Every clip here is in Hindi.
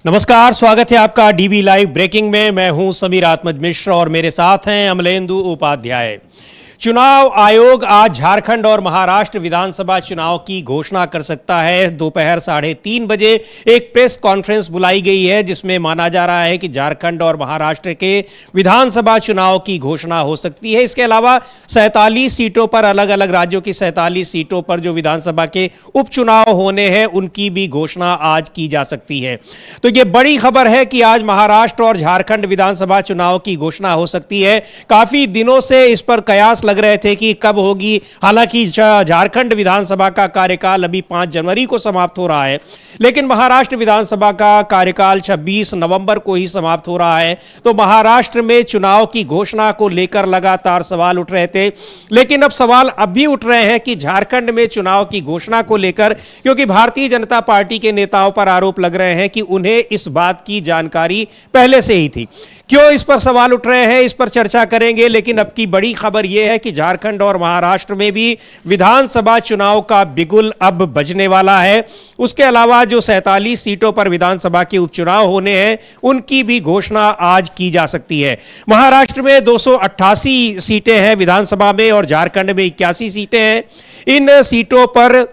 नमस्कार, स्वागत है आपका डीबी लाइव ब्रेकिंग में। मैं हूं समीर आत्मज मिश्र और मेरे साथ हैं अमलेंदु उपाध्याय। चुनाव आयोग आज झारखंड और महाराष्ट्र विधानसभा चुनाव की घोषणा कर सकता है। दोपहर 3:30 बजे एक प्रेस कॉन्फ्रेंस बुलाई गई है जिसमें माना जा रहा है कि झारखंड और महाराष्ट्र के विधानसभा चुनाव की घोषणा हो सकती है। इसके अलावा 47 सीटों पर, अलग अलग राज्यों की 47 सीटों पर जो विधानसभा के उपचुनाव होने हैं उनकी भी घोषणा आज की जा सकती है। तो ये बड़ी खबर है कि आज महाराष्ट्र और झारखंड विधानसभा चुनाव की घोषणा हो सकती है। काफी दिनों से इस पर कयास लग रहे थे कि कब होगी। हालांकि झारखंड विधानसभा का कार्यकाल अभी 5 जनवरी को समाप्त हो रहा है, लेकिन महाराष्ट्र विधानसभा का कार्यकाल 26 नवंबर को ही समाप्त हो रहा है। तो महाराष्ट्र में चुनाव की घोषणा को लेकर लगातार सवाल उठ रहे थे, लेकिन अब सवाल अब भी उठ रहे हैं कि झारखंड में चुनाव की घोषणा को लेकर, क्योंकि भारतीय जनता पार्टी के नेताओं पर आरोप लग रहे हैं कि उन्हें इस बात की जानकारी पहले से ही थी। क्यों इस पर सवाल उठ रहे हैं, इस पर चर्चा करेंगे। लेकिन अब की बड़ी खबर यह है कि झारखंड और महाराष्ट्र में भी विधानसभा चुनाव का बिगुल अब बजने वाला है। उसके अलावा जो 47 सीटों पर विधानसभा के उपचुनाव होने हैं उनकी भी घोषणा आज की जा सकती है। महाराष्ट्र में 288 सीटें हैं विधानसभा में और झारखंड में 81 सीटें हैं। इन सीटों पर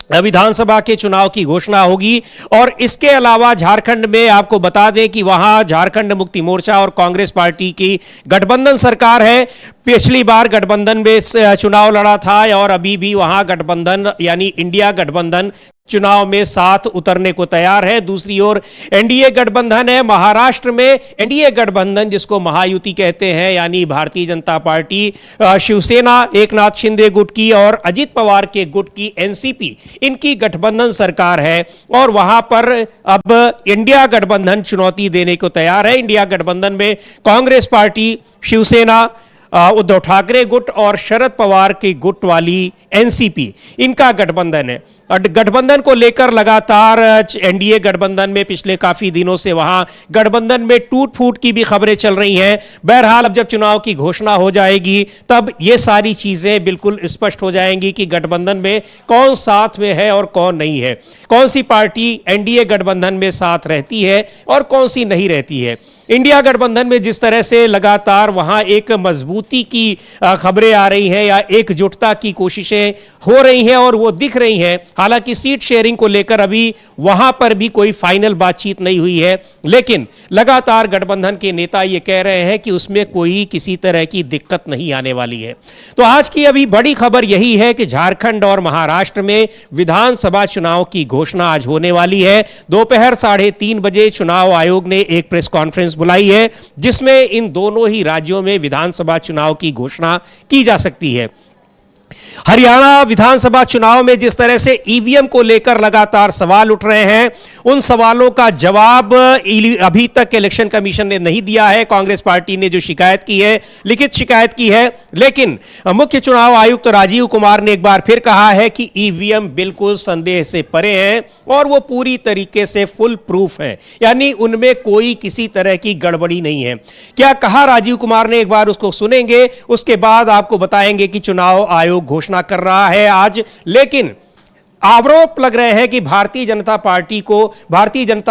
विधानसभा के चुनाव की घोषणा होगी। और इसके अलावा झारखंड में आपको बता दें कि वहां झारखंड मुक्ति मोर्चा और कांग्रेस पार्टी की गठबंधन सरकार है। पिछली बार गठबंधन में चुनाव लड़ा था और अभी भी वहां गठबंधन यानी इंडिया गठबंधन चुनाव में साथ उतरने को तैयार है। दूसरी ओर एनडीए गठबंधन है। महाराष्ट्र में एनडीए गठबंधन जिसको महायुति कहते हैं, यानी भारतीय जनता पार्टी, शिवसेना, एकनाथ शिंदे गुट की और अजित पवार के गुट की एनसीपी, इनकी गठबंधन सरकार है। और वहां पर अब इंडिया गठबंधन चुनौती देने को तैयार है। इंडिया गठबंधन में कांग्रेस पार्टी, शिवसेना, उद्धव ठाकरे गुट और शरद पवार के गुट वाली एनसीपी, इनका गठबंधन है। गठबंधन को लेकर लगातार एनडीए गठबंधन में पिछले काफी दिनों से वहां गठबंधन में टूट फूट की भी खबरें चल रही हैं। बहरहाल अब जब चुनाव की घोषणा हो जाएगी तब ये सारी चीजें बिल्कुल स्पष्ट हो जाएंगी कि गठबंधन में कौन साथ में है और कौन नहीं है, कौन सी पार्टी एनडीए गठबंधन में साथ रहती है और कौन सी नहीं रहती है। इंडिया गठबंधन में जिस तरह से लगातार वहां एक मजबूती की खबरें आ रही हैं या एकजुटता की कोशिशें हो रही हैं और वो दिख रही हैं। हालांकि सीट शेयरिंग को लेकर अभी वहां पर भी कोई फाइनल बातचीत नहीं हुई है, लेकिन लगातार गठबंधन के नेता ये कह रहे हैं कि उसमें कोई किसी तरह की दिक्कत नहीं आने वाली है। तो आज की अभी बड़ी खबर यही है कि झारखंड और महाराष्ट्र में विधानसभा चुनाव की घोषणा आज होने वाली है। दोपहर 3:30 बजे चुनाव आयोग ने एक प्रेस कॉन्फ्रेंस बुलाई है जिसमें इन दोनों ही राज्यों में विधानसभा चुनाव की घोषणा की जा सकती है। हरियाणा विधानसभा चुनाव में जिस तरह से ईवीएम को लेकर लगातार सवाल उठ रहे हैं, उन सवालों का जवाब अभी तक इलेक्शन कमीशन ने नहीं दिया है। कांग्रेस पार्टी ने जो शिकायत की है, लिखित शिकायत की है, लेकिन मुख्य चुनाव आयुक्त राजीव कुमार ने एक बार फिर कहा है कि ईवीएम बिल्कुल संदेह से परे हैं और वो पूरी तरीके से फुल प्रूफ है, यानी उनमें कोई किसी तरह की गड़बड़ी नहीं है। क्या कहा राजीव कुमार ने, एक बार उसको सुनेंगे, उसके बाद आपको बताएंगे कि चुनाव आयोग घोषणा कर रहा है आज। लेकिन आरोप लग रहे हैं कि भारतीय जनता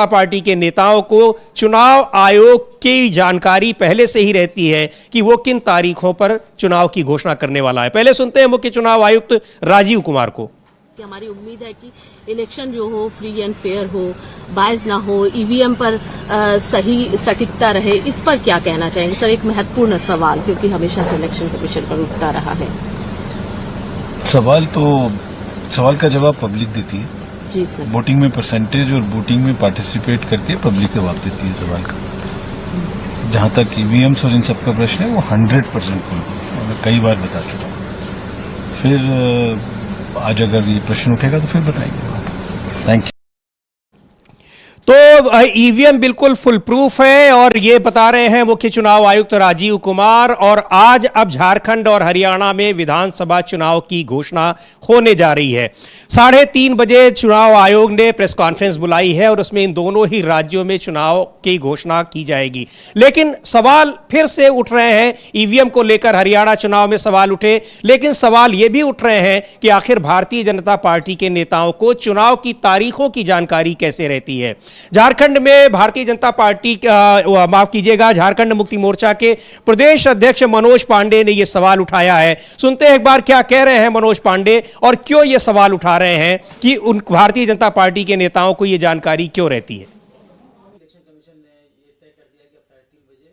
पार्टी के नेताओं को चुनाव आयोग की जानकारी पहले से ही रहती है कि वो किन तारीखों पर चुनाव की घोषणा करने वाला है। पहले सुनते हैं मुख्य चुनाव आयुक्त राजीव कुमार को। हमारी उम्मीद है कि इलेक्शन जो हो फ्री एंड फेयर हो, बायस ना हो, ईवीएम पर सही सटीकता रहे। इस पर क्या कहना चाहेंगे सर? एक महत्वपूर्ण सवाल, क्योंकि हमेशा से इलेक्शन कमीशन पर उठता रहा है। सवाल का जवाब पब्लिक देती है जी सर। वोटिंग में परसेंटेज और वोटिंग में पार्टिसिपेट करके पब्लिक जवाब देती है सवाल का। जहां तक ईवीएम्स और इन सब का प्रश्न है वो 100% फुल, मैं कई बार बता चुका हूं। फिर आज अगर ये प्रश्न उठेगा तो फिर बताएंगे। Thank you. तो ईवीएम बिल्कुल फुल प्रूफ है और ये बता रहे हैं मुख्य चुनाव आयुक्त राजीव कुमार। और आज अब झारखंड और हरियाणा में विधानसभा चुनाव की घोषणा होने जा रही है। 3:30 बजे चुनाव आयोग ने प्रेस कॉन्फ्रेंस बुलाई है और उसमें इन दोनों ही राज्यों में चुनाव की घोषणा की जाएगी। लेकिन सवाल फिर से उठ रहे हैं ईवीएम को लेकर। हरियाणा चुनाव में सवाल उठे, लेकिन सवाल ये भी उठ रहे हैं कि आखिर भारतीय जनता पार्टी के नेताओं को चुनाव की तारीखों की जानकारी कैसे रहती है। झारखंड में भारतीय जनता पार्टी माफ कीजिएगा, झारखंड मुक्ति मोर्चा के प्रदेश अध्यक्ष मनोज पांडे ने यह सवाल उठाया है। सुनते हैं एक बार क्या कह रहे हैं मनोज पांडे और क्यों यह सवाल उठा रहे हैं कि उन भारतीय जनता पार्टी के नेताओं को यह जानकारी क्यों रहती है। इलेक्शन कमीशन ने ये तय कर दिया कि अब 3:30 बजे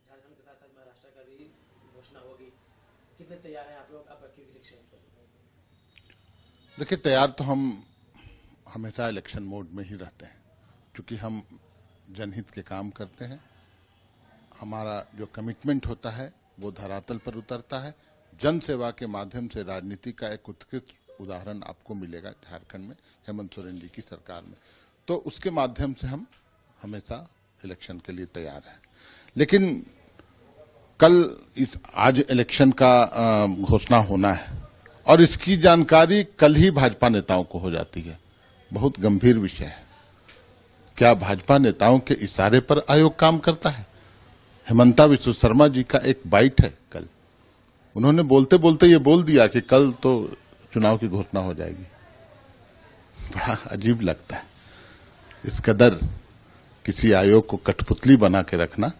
झारखंड के साथ साथ महाराष्ट्र का भी घोषणा होगी। कितने तैयार हैं आप लोग अब की इलेक्शन पर? देखिए, तैयार तो हम हमेशा इलेक्शन मोड में ही रहते हैं, क्योंकि हम जनहित के काम करते हैं। हमारा जो कमिटमेंट होता है वो धरातल पर उतरता है। जन सेवा के माध्यम से राजनीति का एक उत्कृष्ट उदाहरण आपको मिलेगा झारखंड में हेमंत सोरेन जी की सरकार में। तो उसके माध्यम से हम हमेशा इलेक्शन के लिए तैयार हैं। लेकिन आज इलेक्शन का घोषणा होना है और इसकी जानकारी कल ही भाजपा नेताओं को हो जाती है। बहुत गंभीर विषय है। क्या भाजपा नेताओं के इशारे पर आयोग काम करता है? हेमंता विश्व शर्मा जी का एक बाइट है कल, उन्होंने बोलते बोलते ये बोल दिया कि कल तो चुनाव की घोषणा हो जाएगी। बड़ा अजीब लगता है इस कदर किसी आयोग को कठपुतली बना के रखना।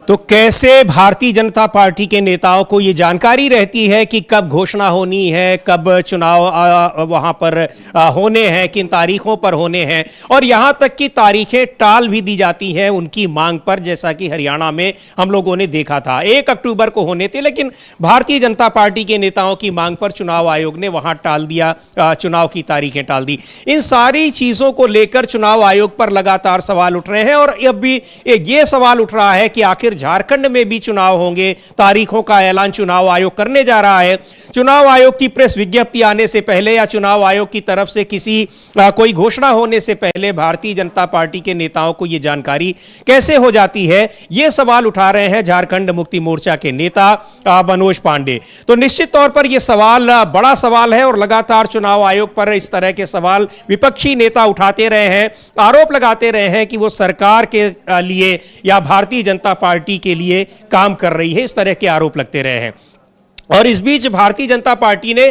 तो कैसे भारतीय जनता पार्टी के नेताओं को यह जानकारी रहती है कि कब घोषणा होनी है, कब चुनाव वहां पर होने हैं, किन तारीखों पर होने हैं, और यहां तक कि तारीखें टाल भी दी जाती हैं उनकी मांग पर, जैसा कि हरियाणा में हम लोगों ने देखा था 1 अक्टूबर को होने थे, लेकिन भारतीय जनता पार्टी के नेताओं की मांग पर चुनाव आयोग ने वहां टाल दिया, चुनाव की तारीखें टाल दी। इन सारी चीजों को लेकर चुनाव आयोग पर लगातार सवाल उठ रहे हैं और अब भी ये सवाल उठ रहा है कि आखिर झारखंड में भी चुनाव होंगे, तारीखों का ऐलान चुनाव आयोग करने जा रहा है। चुनाव आयोग की प्रेस विज्ञप्ति आने से पहले या चुनाव आयोग की तरफ से कोई घोषणा होने से पहले भारतीय जनता पार्टी के नेताओं को यह जानकारी कैसे हो जाती है, यह सवाल उठा रहे हैं झारखंड मुक्ति मोर्चा के नेता मनोज पांडे। तो निश्चित तौर पर यह सवाल बड़ा सवाल है और लगातार चुनाव आयोग पर इस तरह के सवाल विपक्षी नेता उठाते रहे हैं, आरोप लगाते रहे हैं कि वो सरकार के लिए या भारतीय जनता पार्टी के लिए काम कर रही है। इस तरह के आरोप लगते रहे हैं। और इस बीच भारतीय जनता पार्टी ने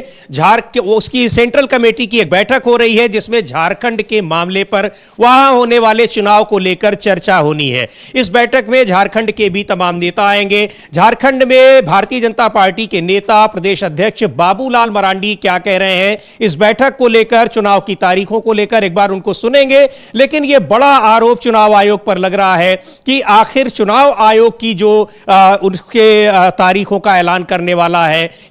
उसकी सेंट्रल कमेटी की एक बैठक हो रही है जिसमें झारखंड के मामले पर वहां होने वाले चुनाव को लेकर चर्चा होनी है। इस बैठक में झारखंड के भी तमाम नेता आएंगे। झारखंड में भारतीय जनता पार्टी के नेता प्रदेश अध्यक्ष बाबूलाल मरांडी क्या कह रहे हैं इस बैठक को लेकर, चुनाव की तारीखों को लेकर, एक बार उनको सुनेंगे। लेकिन यह बड़ा आरोप चुनाव आयोग पर लग रहा है कि आखिर चुनाव आयोग की जो उनके तारीखों का ऐलान करने वाला है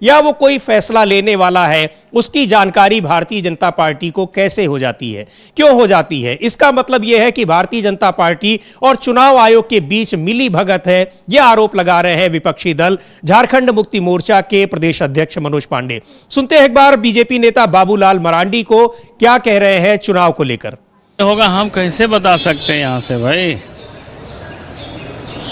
या वो कोई फैसला लेने वाला है, उसकी जानकारी भारतीय जनता पार्टी को कैसे हो जाती है, क्यों हो जाती है। इसका मतलब यह है कि भारतीय जनता पार्टी और चुनाव आयोग के बीच मिली भगत है, यह आरोप लगा रहे हैं विपक्षी दल झारखंड मुक्ति मोर्चा के प्रदेश अध्यक्ष मनोज पांडे। सुनते हैं एक बार बीजेपी नेता बाबूलाल मरांडी को क्या कह रहे हैं चुनाव को लेकर। होगा हम कैसे बता सकते हैं यहां से भाई।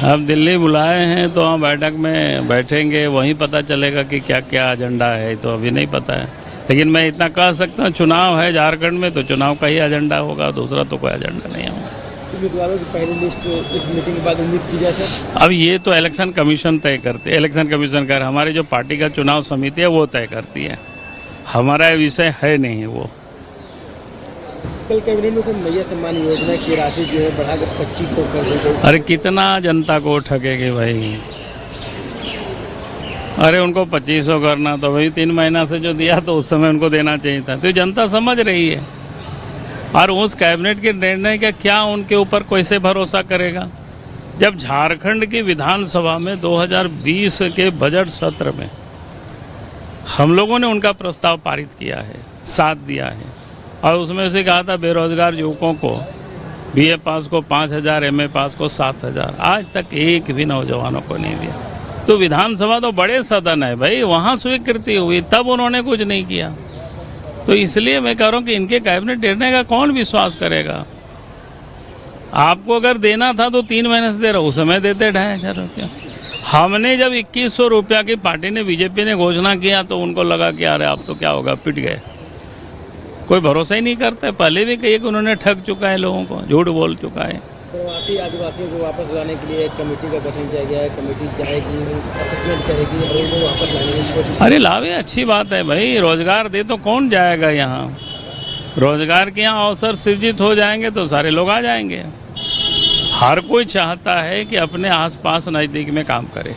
अब दिल्ली बुलाए हैं तो हम बैठक में बैठेंगे, वहीं पता चलेगा कि क्या क्या एजेंडा है, तो अभी नहीं पता है। लेकिन मैं इतना कह सकता हूँ, चुनाव है झारखंड में तो चुनाव का ही एजेंडा होगा, दूसरा तो कोई एजेंडा नहीं होगा। उम्मीदवारों की पहली लिस्ट इस मीटिंग के बाद उम्मीद की जाए सर? अब ये तो इलेक्शन कमीशन तय करती है, इलेक्शन कमीशन कर, हमारी जो पार्टी का चुनाव समिति है वो तय करती है, हमारा विषय है नहीं वो। कल कैबिनेट में सर मैया सम्मान योजना की राशि जो है बढ़ाकर 2500 कर दी गई। अरे कितना जनता को ठगेगी भाई। अरे उनको 2500 करना तो भाई 3 महीना से जो दिया तो उस समय उनको देना चाहिए था, तो जनता समझ रही है। और उस कैबिनेट के निर्णय का क्या उनके ऊपर कैसे भरोसा करेगा, जब झारखंड की विधानसभा में 2020 के बजट सत्र में हम लोगों ने उनका प्रस्ताव पारित किया है, साथ दिया है, और उसमें से कहा था बेरोजगार युवकों को बीए पास को 5000, एमए पास को 7000, आज तक एक भी नौजवानों को नहीं दिया। तो विधानसभा तो बड़े सदन है भाई, वहां स्वीकृति हुई, तब उन्होंने कुछ नहीं किया। तो इसलिए मैं कह रहा हूं कि इनके कैबिनेट निर्णय का कौन विश्वास करेगा। आपको अगर देना था तो 3 महीने से दे रहा, उस समय देते 2500 रुपया। हमने जब 2100 रुपया की पार्टी ने, बीजेपी ने घोषणा किया तो उनको लगा कि अरे अब तो क्या होगा, पिट गए। कोई भरोसा ही नहीं करता है। पहले भी कही कि उन्होंने ठग चुका है लोगों को, झूठ बोल चुका है। प्रवासी आदिवासियों को वापस लाने के लिए एक कमेटी का गठन किया गया है, कमेटी जाएगी, असेसमेंट करेगी और उनको वापस लाने की कोशिश। अरे लावे, अच्छी बात है भाई, रोजगार दे तो कौन जाएगा यहाँ। रोजगार के यहाँ अवसर सृजित हो जाएंगे तो सारे लोग आ जाएंगे। हर कोई चाहता है कि अपने आसपास नजदीक में काम करे,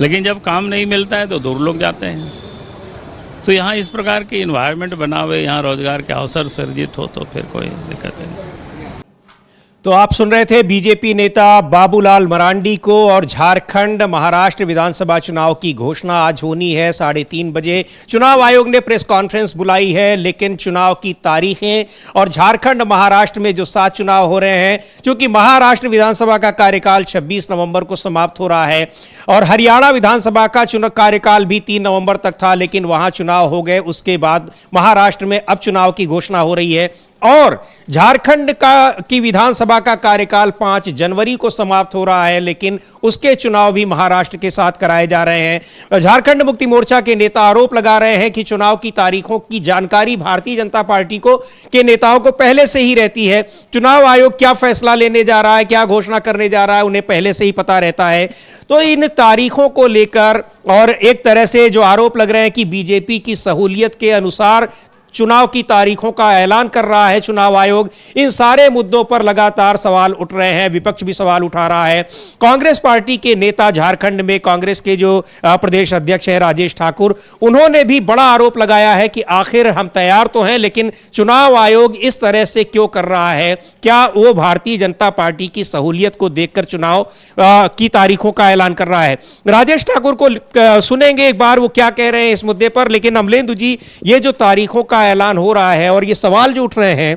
लेकिन जब काम नहीं मिलता है तो दूर लोग जाते हैं। तो यहाँ इस प्रकार की इन्वायरमेंट बना हुए, यहाँ रोजगार के अवसर सृजित हो तो फिर कोई दिक्कत नहीं। तो आप सुन रहे थे बीजेपी नेता बाबूलाल मरांडी को। और झारखंड महाराष्ट्र विधानसभा चुनाव की घोषणा आज होनी है 3:30 बजे। चुनाव आयोग ने प्रेस कॉन्फ्रेंस बुलाई है, लेकिन चुनाव की तारीखें और झारखंड महाराष्ट्र में जो 7 चुनाव हो रहे हैं, क्योंकि महाराष्ट्र विधानसभा का कार्यकाल 26 नवंबर को समाप्त हो रहा है और हरियाणा विधानसभा का चुनाव कार्यकाल भी 3 नवंबर तक था, लेकिन वहां चुनाव हो गए। उसके बाद महाराष्ट्र में अब चुनाव की घोषणा हो रही है और झारखंड की विधानसभा का कार्यकाल 5 जनवरी को समाप्त हो रहा है, लेकिन उसके चुनाव भी महाराष्ट्र के साथ कराए जा रहे हैं। झारखंड मुक्ति मोर्चा के नेता आरोप लगा रहे हैं कि चुनाव की तारीखों की जानकारी भारतीय जनता पार्टी के नेताओं को पहले से ही रहती है। चुनाव आयोग क्या फैसला लेने जा रहा है, क्या घोषणा करने जा रहा है, उन्हें पहले से ही पता रहता है। तो इन तारीखों को लेकर और एक तरह से जो आरोप लग रहे हैं कि बीजेपी की सहूलियत के अनुसार चुनाव की तारीखों का ऐलान कर रहा है चुनाव आयोग, इन सारे मुद्दों पर लगातार सवाल उठ रहे हैं। विपक्ष भी सवाल उठा रहा है। कांग्रेस पार्टी के नेता, झारखंड में कांग्रेस के जो प्रदेश अध्यक्ष हैं राजेश ठाकुर, उन्होंने भी बड़ा आरोप लगाया है कि आखिर हम तैयार तो हैं, लेकिन चुनाव आयोग इस तरह से क्यों कर रहा है? क्या वो भारतीय जनता पार्टी की सहूलियत को देखकर चुनाव की तारीखों का ऐलान कर रहा है? राजेश ठाकुर को सुनेंगे एक बार वो क्या कह रहे हैं इस मुद्दे पर। लेकिन अमलेंदु जी, ये जो तारीखों का ऐलान हो रहा है और ये सवाल जो उठ रहे हैं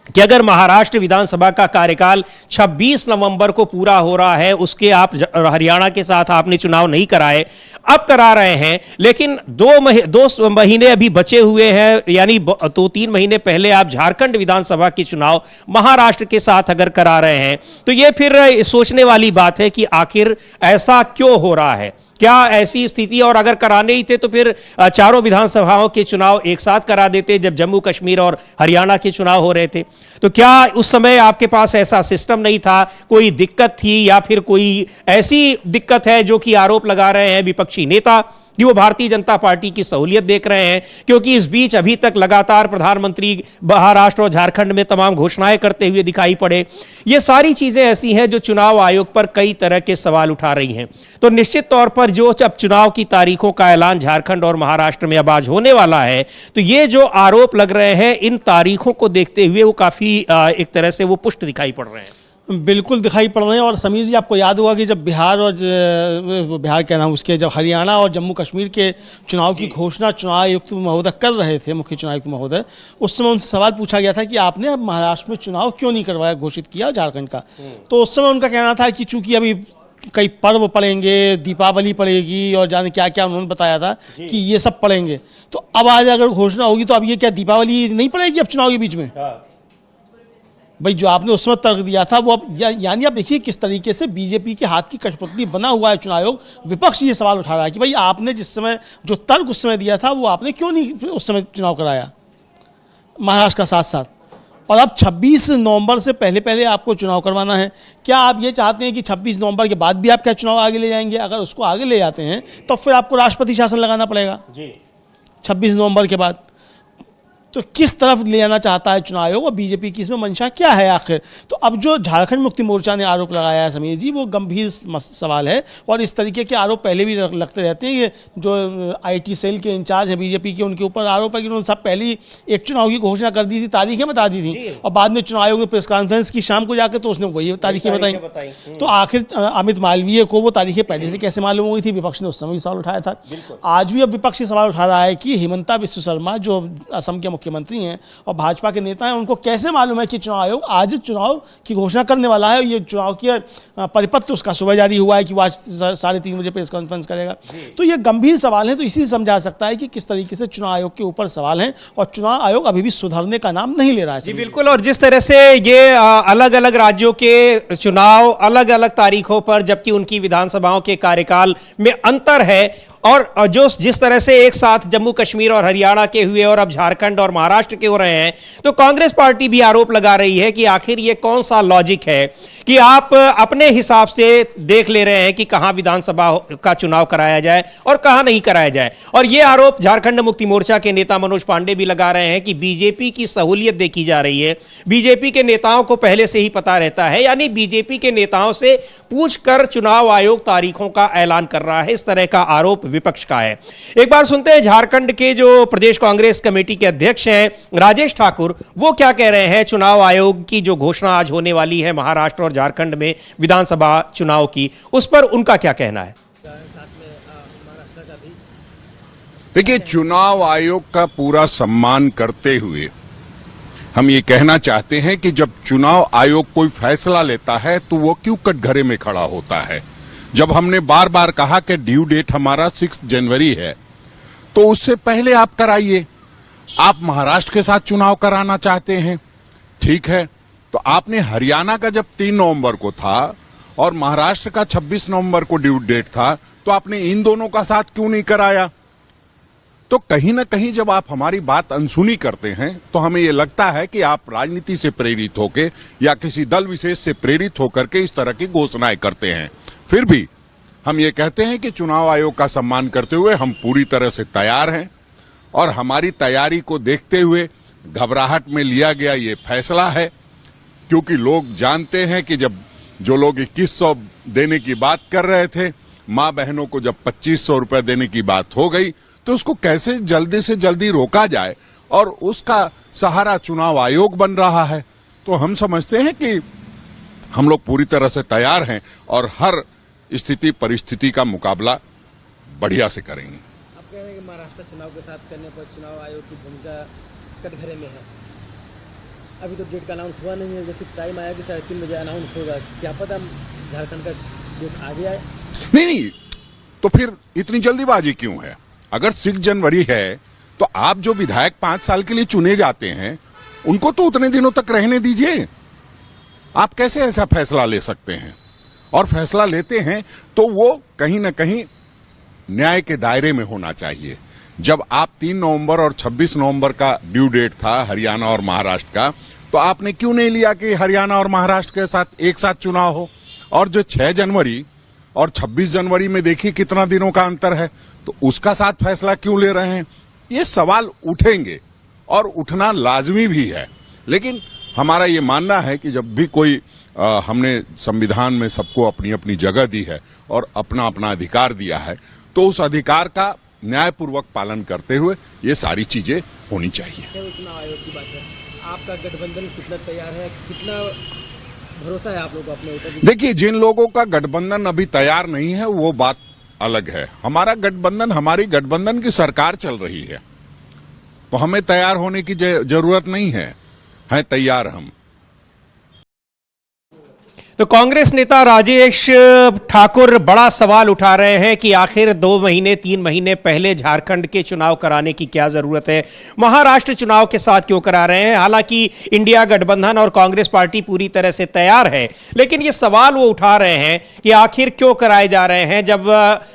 कि अगर महाराष्ट्र विधानसभा का कार्यकाल 26 नवंबर को पूरा हो रहा है, उसके आप हरियाणा के साथ आपने चुनाव नहीं कराए, अब करा रहे हैं, लेकिन 2 महीने अभी बचे हुए हैं, यानी 2-3 महीने पहले आप झारखंड विधानसभा के चुनाव महाराष्ट्र के साथ अगर करा रहे हैं, तो ये फिर सोचने वाली बात है कि आखिर ऐसा क्यों हो रहा है? क्या ऐसी स्थिति, और अगर कराने ही थे तो फिर चारों विधानसभाओं के चुनाव एक साथ करा देते जब जम्मू कश्मीर और हरियाणा के चुनाव हो रहे थे। तो क्या उस समय आपके पास ऐसा सिस्टम नहीं था, कोई दिक्कत थी, या फिर कोई ऐसी दिक्कत है जो कि आरोप लगा रहे हैं विपक्षी नेता कि वो भारतीय जनता पार्टी की सहूलियत देख रहे हैं? क्योंकि इस बीच अभी तक लगातार प्रधानमंत्री महाराष्ट्र और झारखंड में तमाम घोषणाएं करते हुए दिखाई पड़े। ये सारी चीजें ऐसी हैं जो चुनाव आयोग पर कई तरह के सवाल उठा रही हैं। तो निश्चित तौर पर जो अब चुनाव की तारीखों का ऐलान झारखंड और महाराष्ट्र में अब आज होने वाला है, तो ये जो आरोप लग रहे हैं इन तारीखों को देखते हुए वो काफी एक तरह से वो पुष्ट दिखाई पड़ रहे हैं। बिल्कुल दिखाई पड़ रहे हैं। और समीर जी, आपको याद होगा कि जब बिहार क्या नाम उसके, जब हरियाणा और जम्मू कश्मीर के चुनाव की घोषणा चुनाव आयुक्त महोदय कर रहे थे, मुख्य चुनाव आयुक्त महोदय, उस समय उनसे सवाल पूछा गया था कि आपने अब महाराष्ट्र में चुनाव क्यों नहीं करवाया, घोषित किया झारखंड का। तो उस समय उनका कहना था कि चूंकि अभी कई पर्व पड़ेंगे, दीपावली पड़ेगी और जाने क्या क्या उन्होंने बताया था कि ये सब पड़ेंगे, तो अब आज अगर घोषणा होगी तो अब ये क्या दीपावली नहीं पड़ेगी अब चुनाव के बीच में? भाई, जो आपने उस समय तर्क दिया था वो अब यानी आप देखिए किस तरीके से बीजेपी के हाथ की कठपुतली बना हुआ है चुनाव आयोग। विपक्ष ये सवाल उठा रहा है कि भाई आपने जिस समय जो तर्क उस समय दिया था वो आपने क्यों नहीं उस समय चुनाव कराया महाराष्ट्र का साथ साथ, और अब 26 नवंबर से पहले आपको चुनाव करवाना है। क्या आप ये चाहते हैं कि 26 नवंबर के बाद भी आप क्या चुनाव आगे ले जाएंगे? अगर उसको आगे ले जाते हैं तो फिर आपको राष्ट्रपति शासन लगाना पड़ेगा 26 नवंबर के बाद। तो किस तरफ ले जाना चाहता है चुनाव आयोग और बीजेपी की इसमें मंशा क्या है आखिर? तो अब जो झारखंड मुक्ति मोर्चा ने आरोप लगाया है समीर जी, वो गंभीर सवाल है। और इस तरीके के आरोप पहले भी लगते रहते हैं। ये जो आईटी सेल के इंचार्ज है बीजेपी के, उनके ऊपर आरोप है कि उन्होंने सब पहले एक चुनाव की घोषणा कर दी थी, तारीखें बता दी थी, और बाद में चुनाव आयोग ने प्रेस कॉन्फ्रेंस की शाम को जाकर तो उसने वही तारीखें बताई। तो आखिर अमित मालवीय को वो तारीखें पहले से कैसे मालूम हुई थी? विपक्ष ने उस समय भी सवाल उठाया था। आज भी अब विपक्ष ये सवाल उठा रहा है कि हिमंता बिस्व शर्मा जो असम के मुख्यमंत्री हैं और भाजपा के नेता हैं, उनको कैसे मालूम है कि चुनाव आयोग आज चुनाव की घोषणा करने वाला है? ये चुनाव की परिपत्र उसका सुबह जारी हुआ है कि वो आज 3:30 बजे प्रेस कॉन्फ्रेंस करेगा। तो ये गंभीर सवाल है। तो इसी से समझा सकता है कि किस तरीके से चुनाव आयोग के ऊपर सवाल हैं और चुनाव आयोग अभी भी सुधरने का नाम नहीं ले रहा है। जी बिल्कुल। और जिस तरह से ये अलग अलग राज्यों के चुनाव अलग अलग तारीखों पर, जबकि उनकी विधानसभाओं के कार्यकाल में अंतर है, और जो जिस तरह से एक साथ जम्मू कश्मीर और हरियाणा के हुए और अब झारखंड और महाराष्ट्र के हो रहे हैं, तो कांग्रेस पार्टी भी आरोप लगा रही है कि आखिर ये कौन सा लॉजिक है कि आप अपने हिसाब से देख ले रहे हैं कि कहां विधानसभा का चुनाव कराया जाए और कहां नहीं कराया जाए। और ये आरोप झारखंड मुक्ति मोर्चा के नेता मनोज पांडे भी लगा रहे हैं कि बीजेपी की सहूलियत देखी जा रही है, बीजेपी के नेताओं को पहले से ही पता रहता है, यानी बीजेपी के नेताओं से पूछकर चुनाव आयोग तारीखों का ऐलान कर रहा है। इस तरह का आरोप विपक्ष का है। एक बार सुनते हैं झारखंड के जो प्रदेश कांग्रेस कमेटी के अध्यक्ष हैं राजेश ठाकुर, वो क्या कह रहे हैं चुनाव आयोग की जो घोषणा आज होने वाली है महाराष्ट्र और झारखंड में विधानसभा चुनाव की, उस पर उनका क्या कहना है। देखिए, चुनाव आयोग का पूरा सम्मान करते हुए हम ये कहना चाहते हैं कि जब चुनाव आयोग कोई फैसला लेता है तो वो क्यों कटघरे में खड़ा होता है। जब हमने बार बार कहा कि ड्यू डेट हमारा 6 जनवरी है, तो उससे पहले आप कराइए। आप महाराष्ट्र के साथ चुनाव कराना चाहते हैं, ठीक है, तो आपने हरियाणा का जब 3 नवंबर को था और महाराष्ट्र का 26 नवंबर को ड्यू डेट था, तो आपने इन दोनों का साथ क्यों नहीं कराया। तो कहीं ना कहीं जब आप हमारी बात अनसुनी करते हैं तो हमें यह लगता है कि आप राजनीति से प्रेरित होकर या किसी दल विशेष से प्रेरित होकर के इस तरह की घोषणाएं करते हैं। फिर भी हम ये कहते हैं कि चुनाव आयोग का सम्मान करते हुए हम पूरी तरह से तैयार हैं और हमारी तैयारी को देखते हुए घबराहट में लिया गया ये फैसला है, क्योंकि लोग जानते हैं कि जब जो लोग 2100 देने की बात कर रहे थे, मां बहनों को जब 2500 रुपए देने की बात हो गई, तो उसको कैसे जल्दी से जल्दी रोका जाए, और उसका सहारा चुनाव आयोग बन रहा है। तो हम समझते हैं कि हम लोग पूरी तरह से तैयार हैं और हर स्थिति परिस्थिति का मुकाबला बढ़िया से करेंगे। आप कह रहे हैं कि महाराष्ट्र चुनाव के साथ करने पर चुनाव आयोग की भूमिका कटघरे में है। अभी तो डेट का अनाउंस हुआ नहीं है, जैसे टाइम आया कि 3:30 बजे अनाउंस होगा, क्या पता झारखंड का डेट आगे आए। नहीं, तो फिर इतनी जल्दीबाजी क्यों है। अगर 6 जनवरी है तो आप जो विधायक 5 साल के लिए चुने जाते हैं उनको तो उतने दिनों तक रहने दीजिए। आप कैसे ऐसा फैसला ले सकते हैं, और फैसला लेते हैं तो वो कहीं ना कहीं न्याय के दायरे में होना चाहिए। जब आप 3 नवंबर और 26 नवंबर का ड्यू डेट था हरियाणा और महाराष्ट्र का, तो आपने क्यों नहीं लिया कि हरियाणा और महाराष्ट्र के साथ एक साथ चुनाव हो। और जो 6 जनवरी और 26 जनवरी में देखिए कितना दिनों का अंतर है, तो उसका साथ फैसला क्यों ले रहे हैं। ये सवाल उठेंगे और उठना लाजमी भी है, लेकिन हमारा ये मानना है कि जब भी कोई हमने संविधान में सबको अपनी अपनी जगह दी है और अपना अपना अधिकार दिया है, तो उस अधिकार का न्यायपूर्वक पालन करते हुए ये सारी चीजें होनी चाहिए। चुनाव आयोग की बात है, आपका गठबंधन कितना तैयार है, कितना भरोसा है आप लोगों को अपने ऊपर। देखिए, जिन लोगों का गठबंधन अभी तैयार नहीं है वो बात अलग है। हमारा गठबंधन, हमारी गठबंधन की सरकार चल रही है, तो हमें तैयार होने की जरूरत नहीं है तैयार हम। तो कांग्रेस नेता राजेश ठाकुर बड़ा सवाल उठा रहे हैं कि आखिर 2 महीने 3 महीने पहले झारखंड के चुनाव कराने की क्या जरूरत है, महाराष्ट्र चुनाव के साथ क्यों करा रहे हैं। हालांकि इंडिया गठबंधन और कांग्रेस पार्टी पूरी तरह से तैयार है, लेकिन ये सवाल वो उठा रहे हैं कि आखिर क्यों कराए जा रहे हैं, जब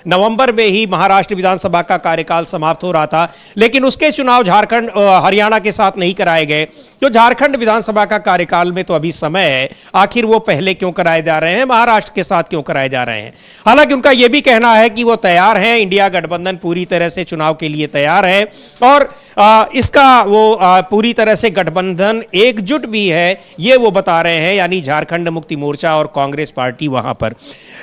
नवंबर में ही महाराष्ट्र विधानसभा का कार्यकाल समाप्त हो रहा था, लेकिन उसके चुनाव झारखंड हरियाणा के साथ नहीं कराए गए। तो झारखंड विधानसभा का कार्यकाल में तो अभी समय है, आखिर वो पहले क्यों कराए जा रहे हैं, महाराष्ट्र के साथ क्यों कराए जा रहे हैं। हालांकि उनका यह भी कहना है कि वो तैयार हैं, इंडिया गठबंधन पूरी तरह से चुनाव के लिए तैयार है और इसका वो पूरी तरह से गठबंधन एकजुट भी है, ये वो बता रहे हैं, यानी झारखंड मुक्ति मोर्चा और कांग्रेस पार्टी वहां पर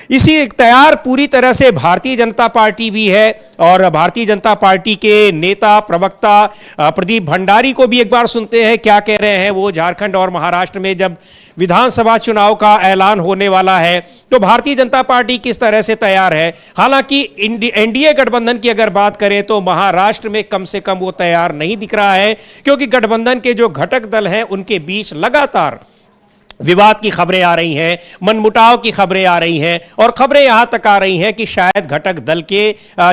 इसी तैयार पूरी तरह से भारतीय जनता पार्टी भी है। और भारतीय जनता पार्टी के नेता प्रवक्ता प्रदीप भंडारी को भी एक बार सुनते हैं क्या कह रहे हैं वो। झारखंड और महाराष्ट्र में जब विधानसभा चुनाव का ऐलान होने वाला है तो भारतीय जनता पार्टी किस तरह से तैयार है। हालांकि एनडीए गठबंधन की अगर बात करें तो महाराष्ट्र में कम से कम वो तैयार नहीं दिख रहा है, क्योंकि गठबंधन के जो घटक दल हैं उनके बीच लगातार विवाद की खबरें आ रही हैं, मनमुटाव की खबरें आ रही हैं और खबरें यहां तक आ रही हैं कि शायद घटक दल के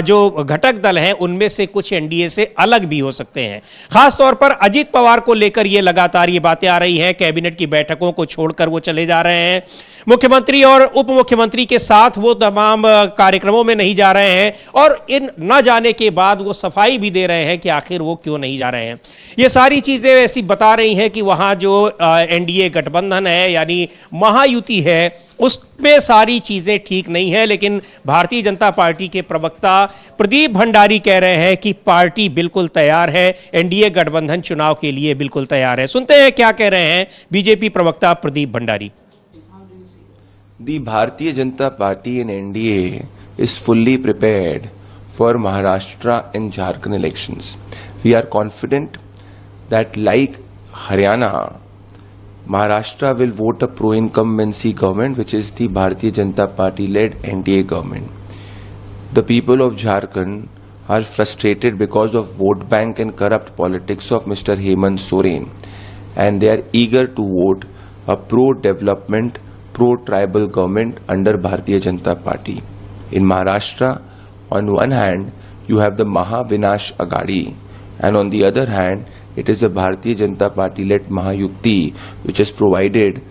जो घटक दल हैं उनमें से कुछ एनडीए से अलग भी हो सकते हैं। खासतौर पर अजीत पवार को लेकर ये लगातार ये बातें आ रही हैं, कैबिनेट की बैठकों को छोड़कर वो चले जा रहे हैं, मुख्यमंत्री और उप मुख्यमंत्री के साथ वो तमाम कार्यक्रमों में नहीं जा रहे हैं और इन न जाने के बाद वो सफाई भी दे रहे हैं कि आखिर वो क्यों नहीं जा रहे हैं। ये सारी चीजें ऐसी बता रही हैं कि वहां जो एनडीए गठबंधन है यानी महायुति है उसमें सारी चीजें ठीक नहीं है। लेकिन भारतीय जनता पार्टी के प्रवक्ता प्रदीप भंडारी कह रहे हैं कि पार्टी बिल्कुल तैयार है, एनडीए गठबंधन चुनाव के लिए बिल्कुल तैयार है। सुनते हैं क्या कह रहे हैं बीजेपी प्रवक्ता Pradeep Bhandari. The Bharatiya Janata Party and NDA is fully prepared for Maharashtra and Jharkhand elections. We are confident that like Haryana, Maharashtra will vote a pro-incumbency government, which is the Bharatiya Janata Party-led NDA government. The people of Jharkhand are frustrated because of vote bank and corrupt politics of Mr. Hemant Soren, and they are eager to vote a pro-development, pro-tribal government under Bharatiya Janata Party. In Maharashtra, on one hand, you have the Mahavinash Aghadi, and on the other hand, it is a Bharatiya Janata Party-led Mahayukti, which has provided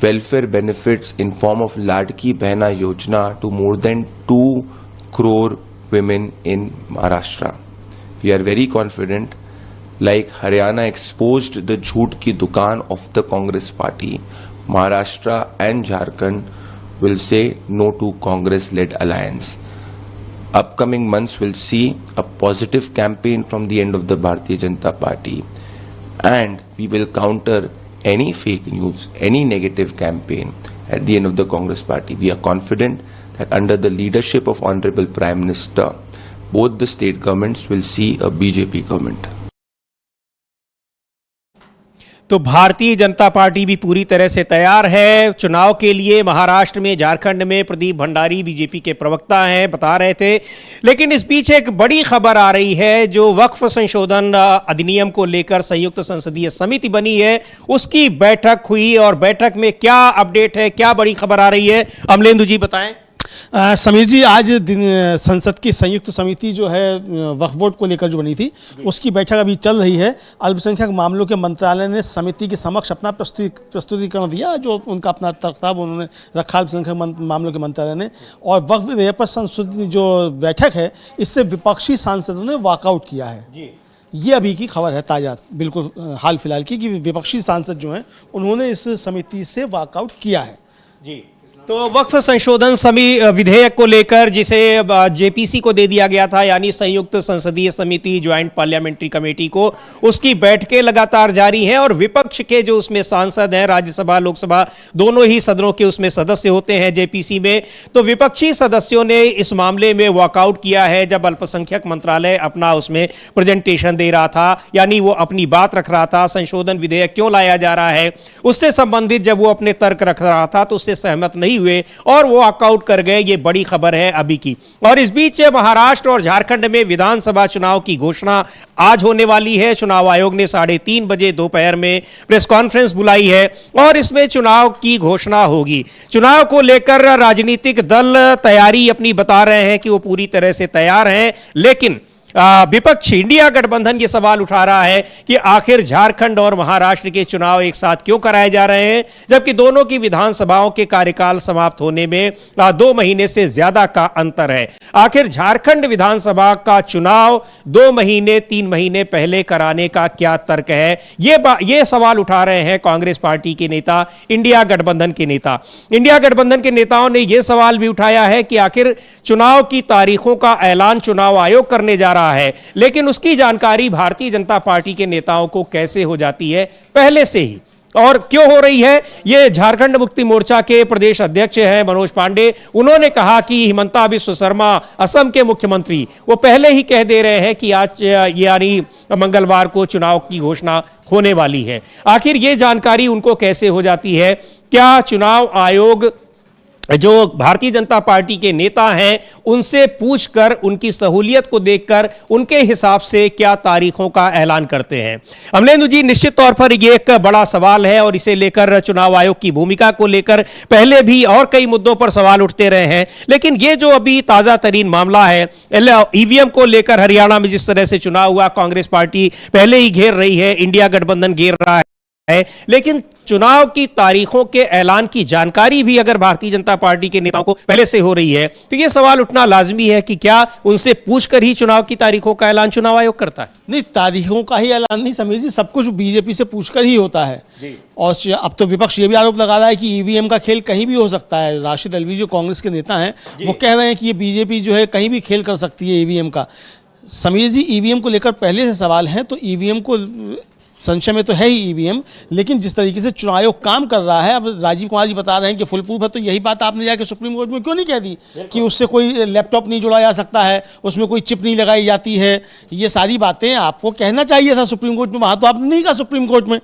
welfare benefits in form of Ladki Behna Yojana to more than 2 crore women in Maharashtra. We are very confident, like Haryana exposed the jhoot ki dukaan of the Congress party, Maharashtra and Jharkhand will say no to Congress-led alliance. Upcoming months will see a positive campaign from the end of the Bharatiya Janata Party, and we will counter any fake news, any negative campaign at the end of the Congress Party. We are confident that under the leadership of Honorable Prime Minister, both the state governments will see a BJP government. तो भारतीय जनता पार्टी भी पूरी तरह से तैयार है चुनाव के लिए। महाराष्ट्र में, झारखंड में प्रदीप भंडारी बीजेपी के प्रवक्ता हैं, बता रहे थे। लेकिन इस बीच एक बड़ी खबर आ रही है, जो वक्फ संशोधन अधिनियम को लेकर संयुक्त संसदीय समिति बनी है उसकी बैठक हुई और बैठक में क्या अपडेट है, क्या बड़ी खबर आ रही है, अमलेंदु जी बताएं। समीर जी, आज संसद की संयुक्त समिति जो है वक्फ बोर्ड को लेकर जो बनी थी उसकी बैठक अभी चल रही है। अल्पसंख्यक मामलों के मंत्रालय ने समिति के समक्ष अपना प्रस्तुतिकरण दिया, जो उनका अपना तर्क था वो उन्होंने रखा अल्पसंख्यक मामलों के मंत्रालय ने। और वक्फ विधेयक पर संसद जो बैठक है इससे विपक्षी सांसदों ने वॉकआउट किया है जी। ये अभी की खबर है ताज़ा, बिल्कुल हाल फिलहाल की, कि विपक्षी सांसद जो हैं उन्होंने इस समिति से वॉकआउट किया है जी। तो वक्फ संशोधन विधेयक को लेकर जिसे जेपीसी को दे दिया गया था, यानी संयुक्त संसदीय समिति, ज्वाइंट पार्लियामेंट्री कमेटी को, उसकी बैठकें लगातार जारी हैं और विपक्ष के जो उसमें सांसद हैं, राज्यसभा लोकसभा दोनों ही सदनों के उसमें सदस्य होते हैं जेपीसी में, तो विपक्षी सदस्यों ने इस मामले में वॉकआउट किया है। जब अल्पसंख्यक मंत्रालय अपना उसमें प्रेजेंटेशन दे रहा था, यानी वो अपनी बात रख रहा था, संशोधन विधेयक क्यों लाया जा रहा है उससे संबंधित जब वो अपने तर्क रख रहा था तो उससे सहमत नहीं हुए और वो वॉकआउट कर गए। ये बड़ी खबर है अभी की। और इस बीच महाराष्ट्र और झारखंड में विधानसभा चुनाव की घोषणा आज होने वाली है। चुनाव आयोग ने 3:30 बजे दोपहर में प्रेस कॉन्फ्रेंस बुलाई है और इसमें चुनाव की घोषणा होगी। चुनाव को लेकर राजनीतिक दल तैयारी अपनी बता रहे हैं कि वो पूरी तरह से तैयार हैं, लेकिन विपक्ष इंडिया गठबंधन ये सवाल उठा रहा है कि आखिर झारखंड और महाराष्ट्र के चुनाव एक साथ क्यों कराए जा रहे हैं, जबकि दोनों की विधानसभाओं के कार्यकाल समाप्त होने में 2 महीने से ज्यादा का अंतर है। आखिर झारखंड विधानसभा का चुनाव 2 महीने 3 महीने पहले कराने का क्या तर्क है, ये सवाल उठा रहे हैं कांग्रेस पार्टी के नेता, इंडिया गठबंधन के नेता। इंडिया गठबंधन के नेताओं ने यह सवाल भी उठाया है कि आखिर चुनाव की तारीखों का ऐलान चुनाव आयोग करने जा रहा है, लेकिन उसकी जानकारी भारतीय जनता पार्टी के नेताओं को कैसे हो जाती है पहले से ही, और क्यों हो रही है। ये झारखंड मुक्ति मोर्चा के प्रदेश अध्यक्ष हैं मनोज पांडे, उन्होंने कहा कि हिमंता बिस्वा शर्मा असम के मुख्यमंत्री वो पहले ही कह दे रहे हैं कि आज यानी मंगलवार को चुनाव की घोषणा होने वाली है। आखिर ये जानकारी उनको कैसे हो जाती है, क्या चुनाव आयोग जो भारतीय जनता पार्टी के नेता हैं उनसे पूछकर उनकी सहूलियत को देखकर उनके हिसाब से क्या तारीखों का ऐलान करते हैं। अमलेंदु जी, निश्चित तौर पर ये एक बड़ा सवाल है और इसे लेकर चुनाव आयोग की भूमिका को लेकर पहले भी और कई मुद्दों पर सवाल उठते रहे हैं, लेकिन ये जो अभी ताजा तरीन मामला है ईवीएम को लेकर हरियाणा में जिस तरह से चुनाव हुआ, कांग्रेस पार्टी पहले ही घेर रही है, इंडिया गठबंधन घेर रहा है, लेकिन चुनाव की तारीखों के ऐलान की जानकारी भी अगर भारतीय जनता पार्टी के नेताओं को पहले से हो रही है तो यह सवाल उठना लाजमी है कि क्या उनसे पूछकर ही चुनाव की तारीखों का ऐलान चुनाव आयोग करता है? नहीं, तारीखों का ही ऐलान नहीं समीर जी, सब कुछ बीजेपी से पूछकर ही होता है। और अब तो विपक्ष ये भी आरोप लगा रहा है कि ईवीएम का खेल कहीं भी हो सकता है। राशिद अलवी जो कांग्रेस के नेता हैं वो कह रहे हैं कि ये बीजेपी जो है कहीं भी खेल कर सकती है ईवीएम का। समीर जी, ईवीएम को लेकर पहले से सवाल है, तो ईवीएम को संशय में तो है ही ईवीएम, लेकिन जिस तरीके से चुनाव आयोग काम कर रहा है, अब राजीव कुमार जी बता रहे हैं कि फुल प्रूफ है, तो यही बात आपने जाके सुप्रीम कोर्ट में क्यों नहीं कह दी कि उससे कोई लैपटॉप नहीं जोड़ा जा सकता है, उसमें कोई चिप नहीं लगाई जाती है। ये सारी बातें आपको कहना चाहिए था सुप्रीम कोर्ट में, वहाँ तो आपने नहीं कहा सुप्रीम कोर्ट में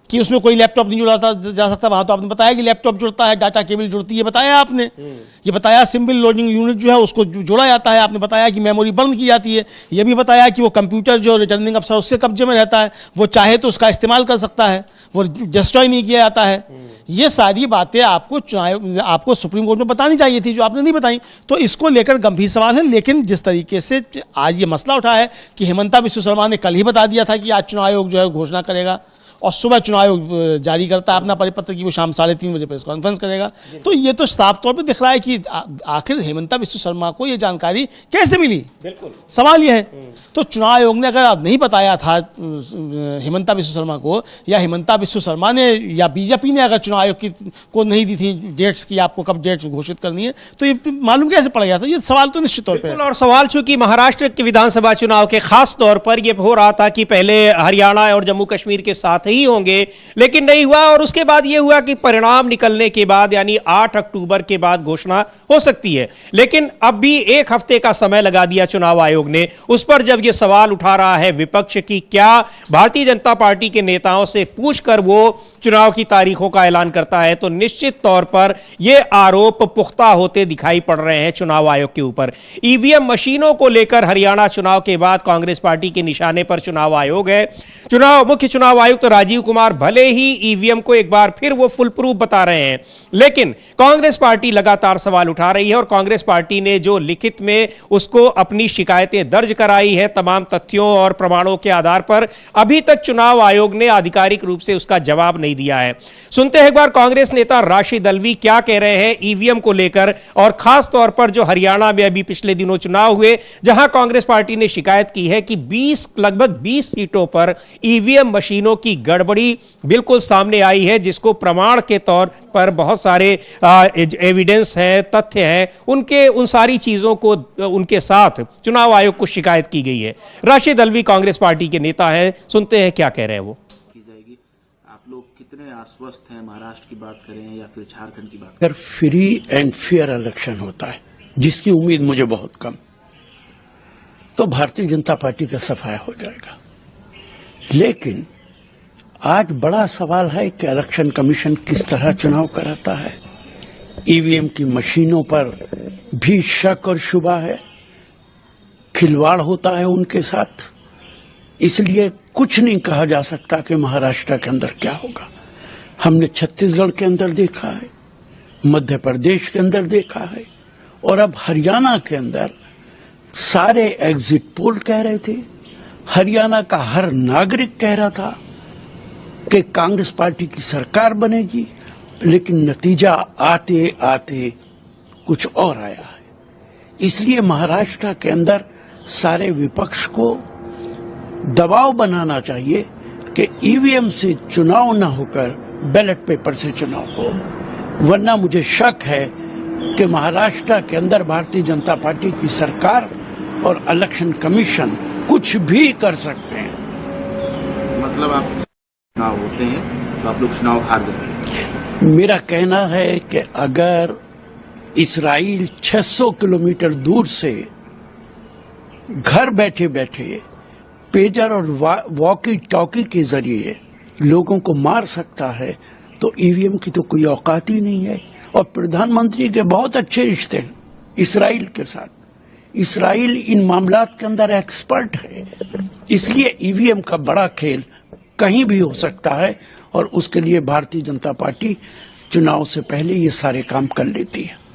कि उसमें कोई लैपटॉप नहीं जुड़ा जा सकता। वहाँ तो आपने बताया कि लैपटॉप जुड़ता है, डाटा केबल जुड़ती है, बताया आपने। ये बताया सिंपल लोडिंग यूनिट जो है उसको जोड़ा जाता है, आपने बताया कि मेमोरी बर्न की जाती है, ये भी बताया कि वो कंप्यूटर जो रिटर्निंग अफसर उसके कब्जे में रहता है, वो चाहे तो उसका इस्तेमाल कर सकता है, वो डिस्ट्रॉय नहीं किया जाता है। ये सारी बातें आपको सुप्रीम कोर्ट में बतानी चाहिए थी, जो आपने नहीं बताई। तो इसको लेकर गंभीर सवाल है। लेकिन जिस तरीके से आज ये मसला उठा है कि हेमंता विश्व शर्मा ने कल ही बता दिया था कि आज चुनाव आयोग जो है घोषणा करेगा और सुबह चुनाव आयोग जारी करता है अपना परिपत्र कि वो शाम 3:30 बजे प्रेस कॉन्फ्रेंस करेगा, तो ये तो साफ तौर पे दिख रहा है कि आखिर हेमंता विश्व शर्मा को ये जानकारी कैसे मिली। बिल्कुल सवाल ये है। तो चुनाव आयोग ने अगर नहीं बताया था हेमंता विश्व शर्मा को, या हेमंता विश्व शर्मा ने या बीजेपी ने अगर चुनाव आयोग को नहीं दी थी डेट्स की आपको कब डेट्स घोषित करनी है, तो ये मालूम कैसे पड़ गया था? ये सवाल तो निश्चित तौर पर। और सवाल चूंकि महाराष्ट्र के विधानसभा चुनाव के खास तौर पर यह हो रहा था कि पहले हरियाणा और जम्मू कश्मीर के साथ ही होंगे, लेकिन नहीं हुआ। और उसके बाद यह हुआ कि परिणाम निकलने के बाद यानी 8 अक्टूबर के बाद घोषणा हो सकती है, लेकिन अब भी 1 हफ्ते का समय लगा दिया चुनाव आयोग ने। उस पर जब यह सवाल उठा रहा है विपक्ष की क्या भारतीय जनता पार्टी के नेताओं से पूछकर वो चुनाव की तारीखों का ऐलान करता है, तो निश्चित तौर पर यह आरोप पुख्ता होते दिखाई पड़ रहे हैं चुनाव आयोग के ऊपर। ईवीएम मशीनों को लेकर हरियाणा चुनाव के बाद कांग्रेस पार्टी के निशाने पर चुनाव आयोग है। मुख्य चुनाव आयुक्त तो राजीव कुमार भले ही ईवीएम को एक बार फिर वो फुल प्रूफ बता रहे हैं, लेकिन कांग्रेस पार्टी लगातार सवाल उठा रही है और कांग्रेस पार्टी ने जो लिखित में उसको अपनी शिकायतें दर्ज कराई है तमाम तथ्यों और प्रमाणों के आधार पर, अभी तक चुनाव आयोग ने आधिकारिक रूप से उसका जवाब नहीं दिया है। सुनते हैं एक बार कांग्रेस नेता राशिद अलवी क्या कह रहे हैं ईवीएम को लेकर, और खास तौर पर जो हरियाणा में अभी पिछले दिनों चुनाव हुए जहां कांग्रेस पार्टी ने शिकायत की है कि लगभग 20 सीटों पर ईवीएम मशीनों की गड़बड़ी बिल्कुल सामने आई है, जिसको प्रमाण के तौर पर बहुत सारे एविडेंस है, तथ्य है, उन सारी चीजों को उनके साथ चुनाव आयोग को शिकायत की गई है। राशिद अलवी कांग्रेस पार्टी के नेता हैं, सुनते हैं क्या कह रहे हैं वो। की जाएगी, आप लोग कितने आश्वस्त हैं? महाराष्ट्र की बात करें या फिर झारखंड की बात करें, अगर फ्री एंड फेयर इलेक्शन होता है, जिसकी उम्मीद मुझे बहुत कम, तो भारतीय जनता पार्टी का सफाया हो जाएगा। लेकिन आज बड़ा सवाल है कि इलेक्शन कमीशन किस तरह चुनाव कराता है। ईवीएम की मशीनों पर भी शक और शुबा है, खिलवाड़ होता है उनके साथ, इसलिए कुछ नहीं कहा जा सकता कि महाराष्ट्र के अंदर क्या होगा। हमने छत्तीसगढ़ के अंदर देखा है, मध्य प्रदेश के अंदर देखा है, और अब हरियाणा के अंदर सारे एग्जिट पोल कह रहे थे, हरियाणा का हर नागरिक कह रहा था कि कांग्रेस पार्टी की सरकार बनेगी, लेकिन नतीजा आते आते कुछ और आया है। इसलिए महाराष्ट्र के अंदर सारे विपक्ष को दबाव बनाना चाहिए कि ईवीएम से चुनाव न होकर बैलेट पेपर से चुनाव हो, वरना मुझे शक है कि महाराष्ट्र के अंदर भारतीय जनता पार्टी की सरकार और इलेक्शन कमीशन कुछ भी कर सकते हैं। मतलब आप चुनाव होते हैं तो आप लोग चुनाव हार देते? मेरा कहना है कि अगर इस्राइल 600 किलोमीटर दूर से घर बैठे बैठे पेजर और वॉकी टॉकी के जरिए लोगों को मार सकता है, तो ईवीएम की तो कोई औकात ही नहीं है। और प्रधानमंत्री के बहुत अच्छे रिश्ते हैं इसराइल के साथ। इसराइल इन मामलात के अंदर एक्सपर्ट है, इसलिए ईवीएम का बड़ा खेल कहीं भी हो सकता है और उसके लिए भारतीय जनता पार्टी चुनाव से पहले ये सारे काम कर लेती है।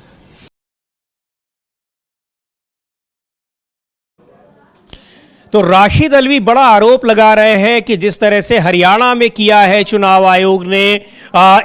तो राशिद अलवी बड़ा आरोप लगा रहे हैं कि जिस तरह से हरियाणा में किया है चुनाव आयोग ने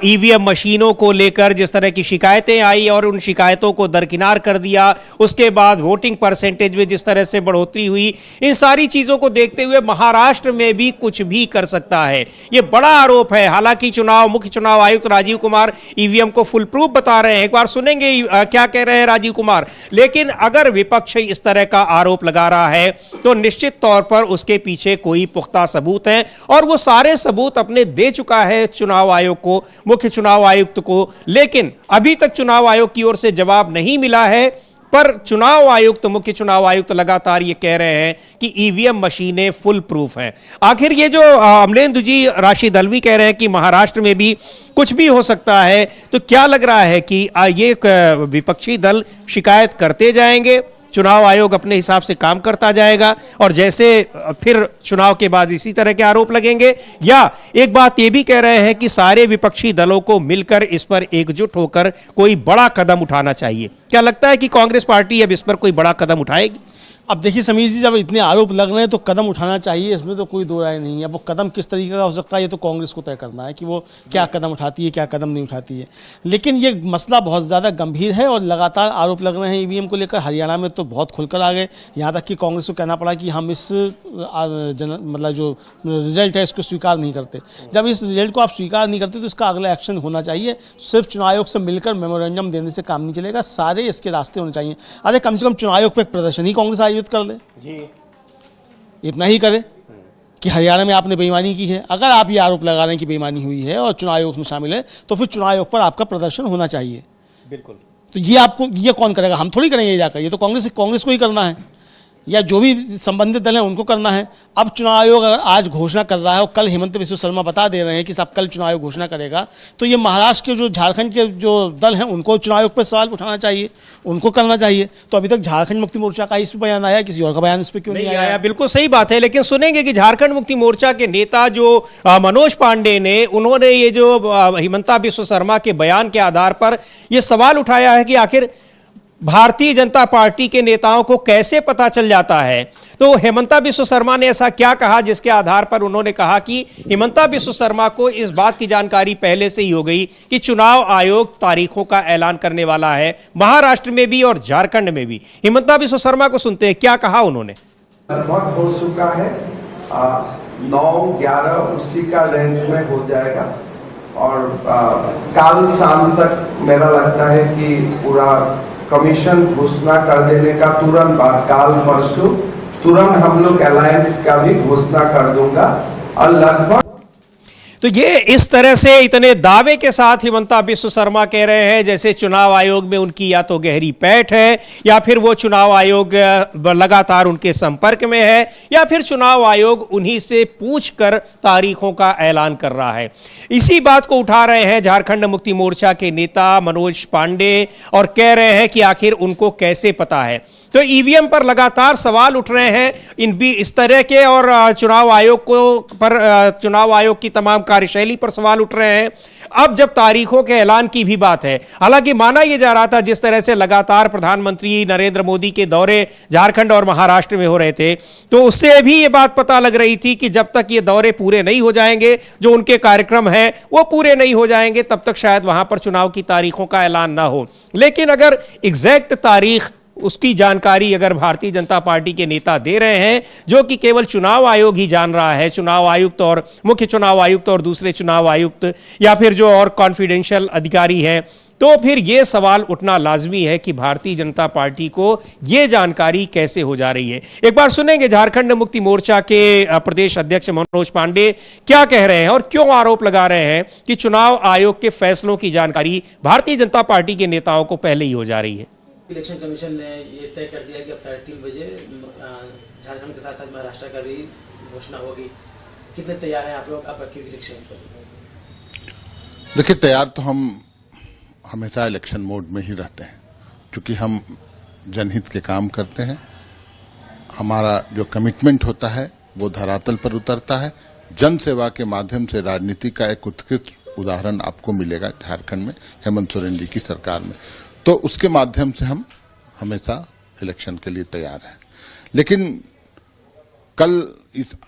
ईवीएम मशीनों को लेकर, जिस तरह की शिकायतें आई और उन शिकायतों को दरकिनार कर दिया, उसके बाद वोटिंग परसेंटेज में जिस तरह से बढ़ोतरी हुई, इन सारी चीजों को देखते हुए महाराष्ट्र में भी कुछ भी कर सकता है, ये बड़ा आरोप है। हालांकि मुख्य चुनाव आयुक्त राजीव कुमार ईवीएम को फुल प्रूफ बता रहे हैं, एक बार सुनेंगे क्या कह रहे हैं राजीव कुमार। लेकिन अगर विपक्ष इस तरह का आरोप लगा रहा है तो निश्चित तौर पर उसके पीछे कोई पुख्ता सबूत है और वो सारे सबूत अपने दे चुका है चुनाव आयोग को, मुख्य चुनाव आयुक्त को। लेकिन अभी तक चुनाव आयोग की ओर से जवाब नहीं मिला है। पर चुनाव आयुक्त, मुख्य चुनाव आयुक्त लगातार ये कह रहे हैं कि ईवीएम मशीनें फुल प्रूफ हैं। आखिर ये जो अमलेंदु जी राशिद अलवी कह रहे हैं कि महाराष्ट्र में भी कुछ भी हो सकता है, तो क्या लग रहा है कि ये विपक्षी दल शिकायत करते जाएंगे, चुनाव आयोग अपने हिसाब से काम करता जाएगा और जैसे फिर चुनाव के बाद इसी तरह के आरोप लगेंगे, या एक बात ये भी कह रहे हैं कि सारे विपक्षी दलों को मिलकर इस पर एकजुट होकर कोई बड़ा कदम उठाना चाहिए? क्या लगता है कि कांग्रेस पार्टी अब इस पर कोई बड़ा कदम उठाएगी? अब देखिए समीर जी, जब इतने आरोप लग रहे हैं तो कदम उठाना चाहिए, इसमें तो कोई दो राय नहीं है। वो कदम किस तरीके का हो सकता है ये तो कांग्रेस को तय करना है कि वो क्या कदम उठाती है, क्या कदम नहीं उठाती है। लेकिन ये मसला बहुत ज़्यादा गंभीर है और लगातार आरोप लग रहे हैं ईवीएम को लेकर। हरियाणा में तो बहुत खुलकर आ गए, यहाँ तक कि कांग्रेस को कहना पड़ा कि हम इस मतलब जो रिजल्ट है इसको स्वीकार नहीं करते। जब इस रिजल्ट को आप स्वीकार नहीं करते तो इसका अगला एक्शन होना चाहिए। सिर्फ चुनाव आयोग से मिलकर मेमोरेंडम देने से काम नहीं चलेगा, सारे इसके रास्ते होने चाहिए। अरे कम से कम चुनाव आयोग पर एक प्रदर्शन ही कांग्रेस आयोजित कर दे जी, इतना ही करे कि हरियाणा में आपने बेईमानी की है। अगर आप ये आरोप लगा रहे हैं कि बेईमानी हुई है और चुनाव आयोग में शामिल है तो फिर चुनाव आयोग पर आपका प्रदर्शन होना चाहिए। बिल्कुल। तो ये कौन करेगा? हम थोड़ी करेंगे ये जाकर, ये तो कांग्रेस को ही करना है या जो भी संबंधित दल हैं उनको करना है। अब चुनाव आयोग अगर आज घोषणा कर रहा है और कल हेमंत बिस्वा शर्मा बता दे रहे हैं कि साहब कल चुनाव आयोग घोषणा करेगा, तो ये महाराष्ट्र के जो झारखंड के जो दल हैं उनको चुनाव आयोग पर सवाल उठाना चाहिए, उनको करना चाहिए। तो अभी तक झारखंड मुक्ति मोर्चा का इस पर बयान आया, किसी और का बयान इस पर क्यों नहीं आया? बिल्कुल सही बात है। लेकिन सुनेंगे कि झारखंड मुक्ति मोर्चा के नेता जो मनोज पांडे ने, उन्होंने ये जो हेमंता बिस्वा शर्मा के बयान के आधार पर यह सवाल उठाया है कि आखिर भारतीय जनता पार्टी के नेताओं को कैसे पता चल जाता है। तो हेमंता बिस्वा शर्मा ने ऐसा क्या कहा जिसके आधार पर उन्होंने कहा कि हेमंता बिस्वा शर्मा को इस बात की जानकारी पहले से ही हो गई कि चुनाव आयोग तारीखों का ऐलान करने वाला है, महाराष्ट्र में भी और झारखंड में भी। हेमंता बिस्वा शर्मा को सुनते हैं, क्या कहा उन्होंने। लगभग हो चुका है, 9-11 उसी का रेंज में हो जाएगा और कल शाम तक मेरा लगता है कि पूरा कमीशन घोषणा कर देने का तुरंत बाद, काल परसों तुरंत हम लोग अलायंस का भी घोषणा कर दूंगा। और लगभग तो ये इस तरह से इतने दावे के साथ हेमंता बिस्वा शर्मा कह रहे हैं जैसे चुनाव आयोग में उनकी या तो गहरी पैठ है या फिर वो चुनाव आयोग लगातार उनके संपर्क में है या फिर चुनाव आयोग उन्हीं से पूछकर तारीखों का ऐलान कर रहा है। इसी बात को उठा रहे हैं झारखंड मुक्ति मोर्चा के नेता मनोज पांडे और कह रहे हैं कि आखिर उनको कैसे पता है। तो ईवीएम पर लगातार सवाल उठ रहे हैं इस तरह के और चुनाव आयोग की तमाम कार्यशैली पर सवाल उठ रहे हैं। अब जब तारीखों के ऐलान की भी बात है, हालांकि माना यह जा रहा था जिस तरह से लगातार प्रधानमंत्री नरेंद्र मोदी के दौरे झारखंड और महाराष्ट्र में हो रहे थे, तो उससे भी यह बात पता लग रही थी कि जब तक ये दौरे पूरे नहीं हो जाएंगे, जो उनके कार्यक्रम हैं वो पूरे नहीं हो जाएंगे, तब तक शायद वहां पर चुनाव की तारीखों का ऐलान ना हो। लेकिन अगर एग्जैक्ट तारीख, उसकी जानकारी अगर भारतीय जनता पार्टी के नेता दे रहे हैं, जो कि केवल चुनाव आयोग ही जान रहा है, चुनाव आयुक्त और मुख्य चुनाव आयुक्त और दूसरे चुनाव आयुक्त या फिर जो और कॉन्फिडेंशियल अधिकारी हैं, तो फिर यह सवाल उठना लाजमी है कि भारतीय जनता पार्टी को यह जानकारी कैसे हो जा रही है। एक बार सुनेंगे झारखंड मुक्ति मोर्चा के प्रदेश अध्यक्ष मनोज पांडे क्या कह रहे हैं और क्यों आरोप लगा रहे हैं कि चुनाव आयोग के फैसलों की जानकारी भारतीय जनता पार्टी के नेताओं को पहले ही हो जा रही है। इलेक्शन कमीशन ने ये तय कर दिया कि अब 3:30 बजे झारखंड के साथ साथ महाराष्ट्र का भी घोषणा होगी। कितने तैयार हैं आप लोग अब इलेक्शन पर? देखिए, तैयार तो हम हमेशा इलेक्शन मोड में ही रहते हैं, क्योंकि हम जनहित के काम करते हैं। हमारा जो कमिटमेंट होता है वो धरातल पर उतरता है। जन सेवा के माध्यम से राजनीति का एक उत्कृष्ट उदाहरण आपको मिलेगा झारखंड में हेमंत सोरेन जी की सरकार में। तो उसके माध्यम से हम हमेशा इलेक्शन के लिए तैयार हैं। लेकिन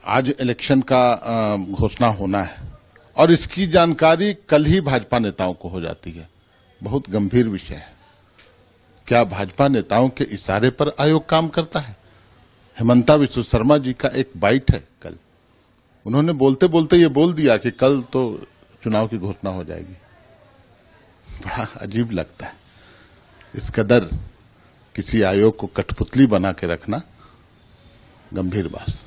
आज इलेक्शन का घोषणा होना है और इसकी जानकारी कल ही भाजपा नेताओं को हो जाती है। बहुत गंभीर विषय है। क्या भाजपा नेताओं के इशारे पर आयोग काम करता है? हेमंता विश्व शर्मा जी का एक बाइट है कल, उन्होंने बोलते बोलते ये बोल दिया कि कल तो चुनाव की घोषणा हो जाएगी। बड़ा अजीब लगता है। इस कदर किसी आयोग को कठपुतली बना के रखना गंभीर बात।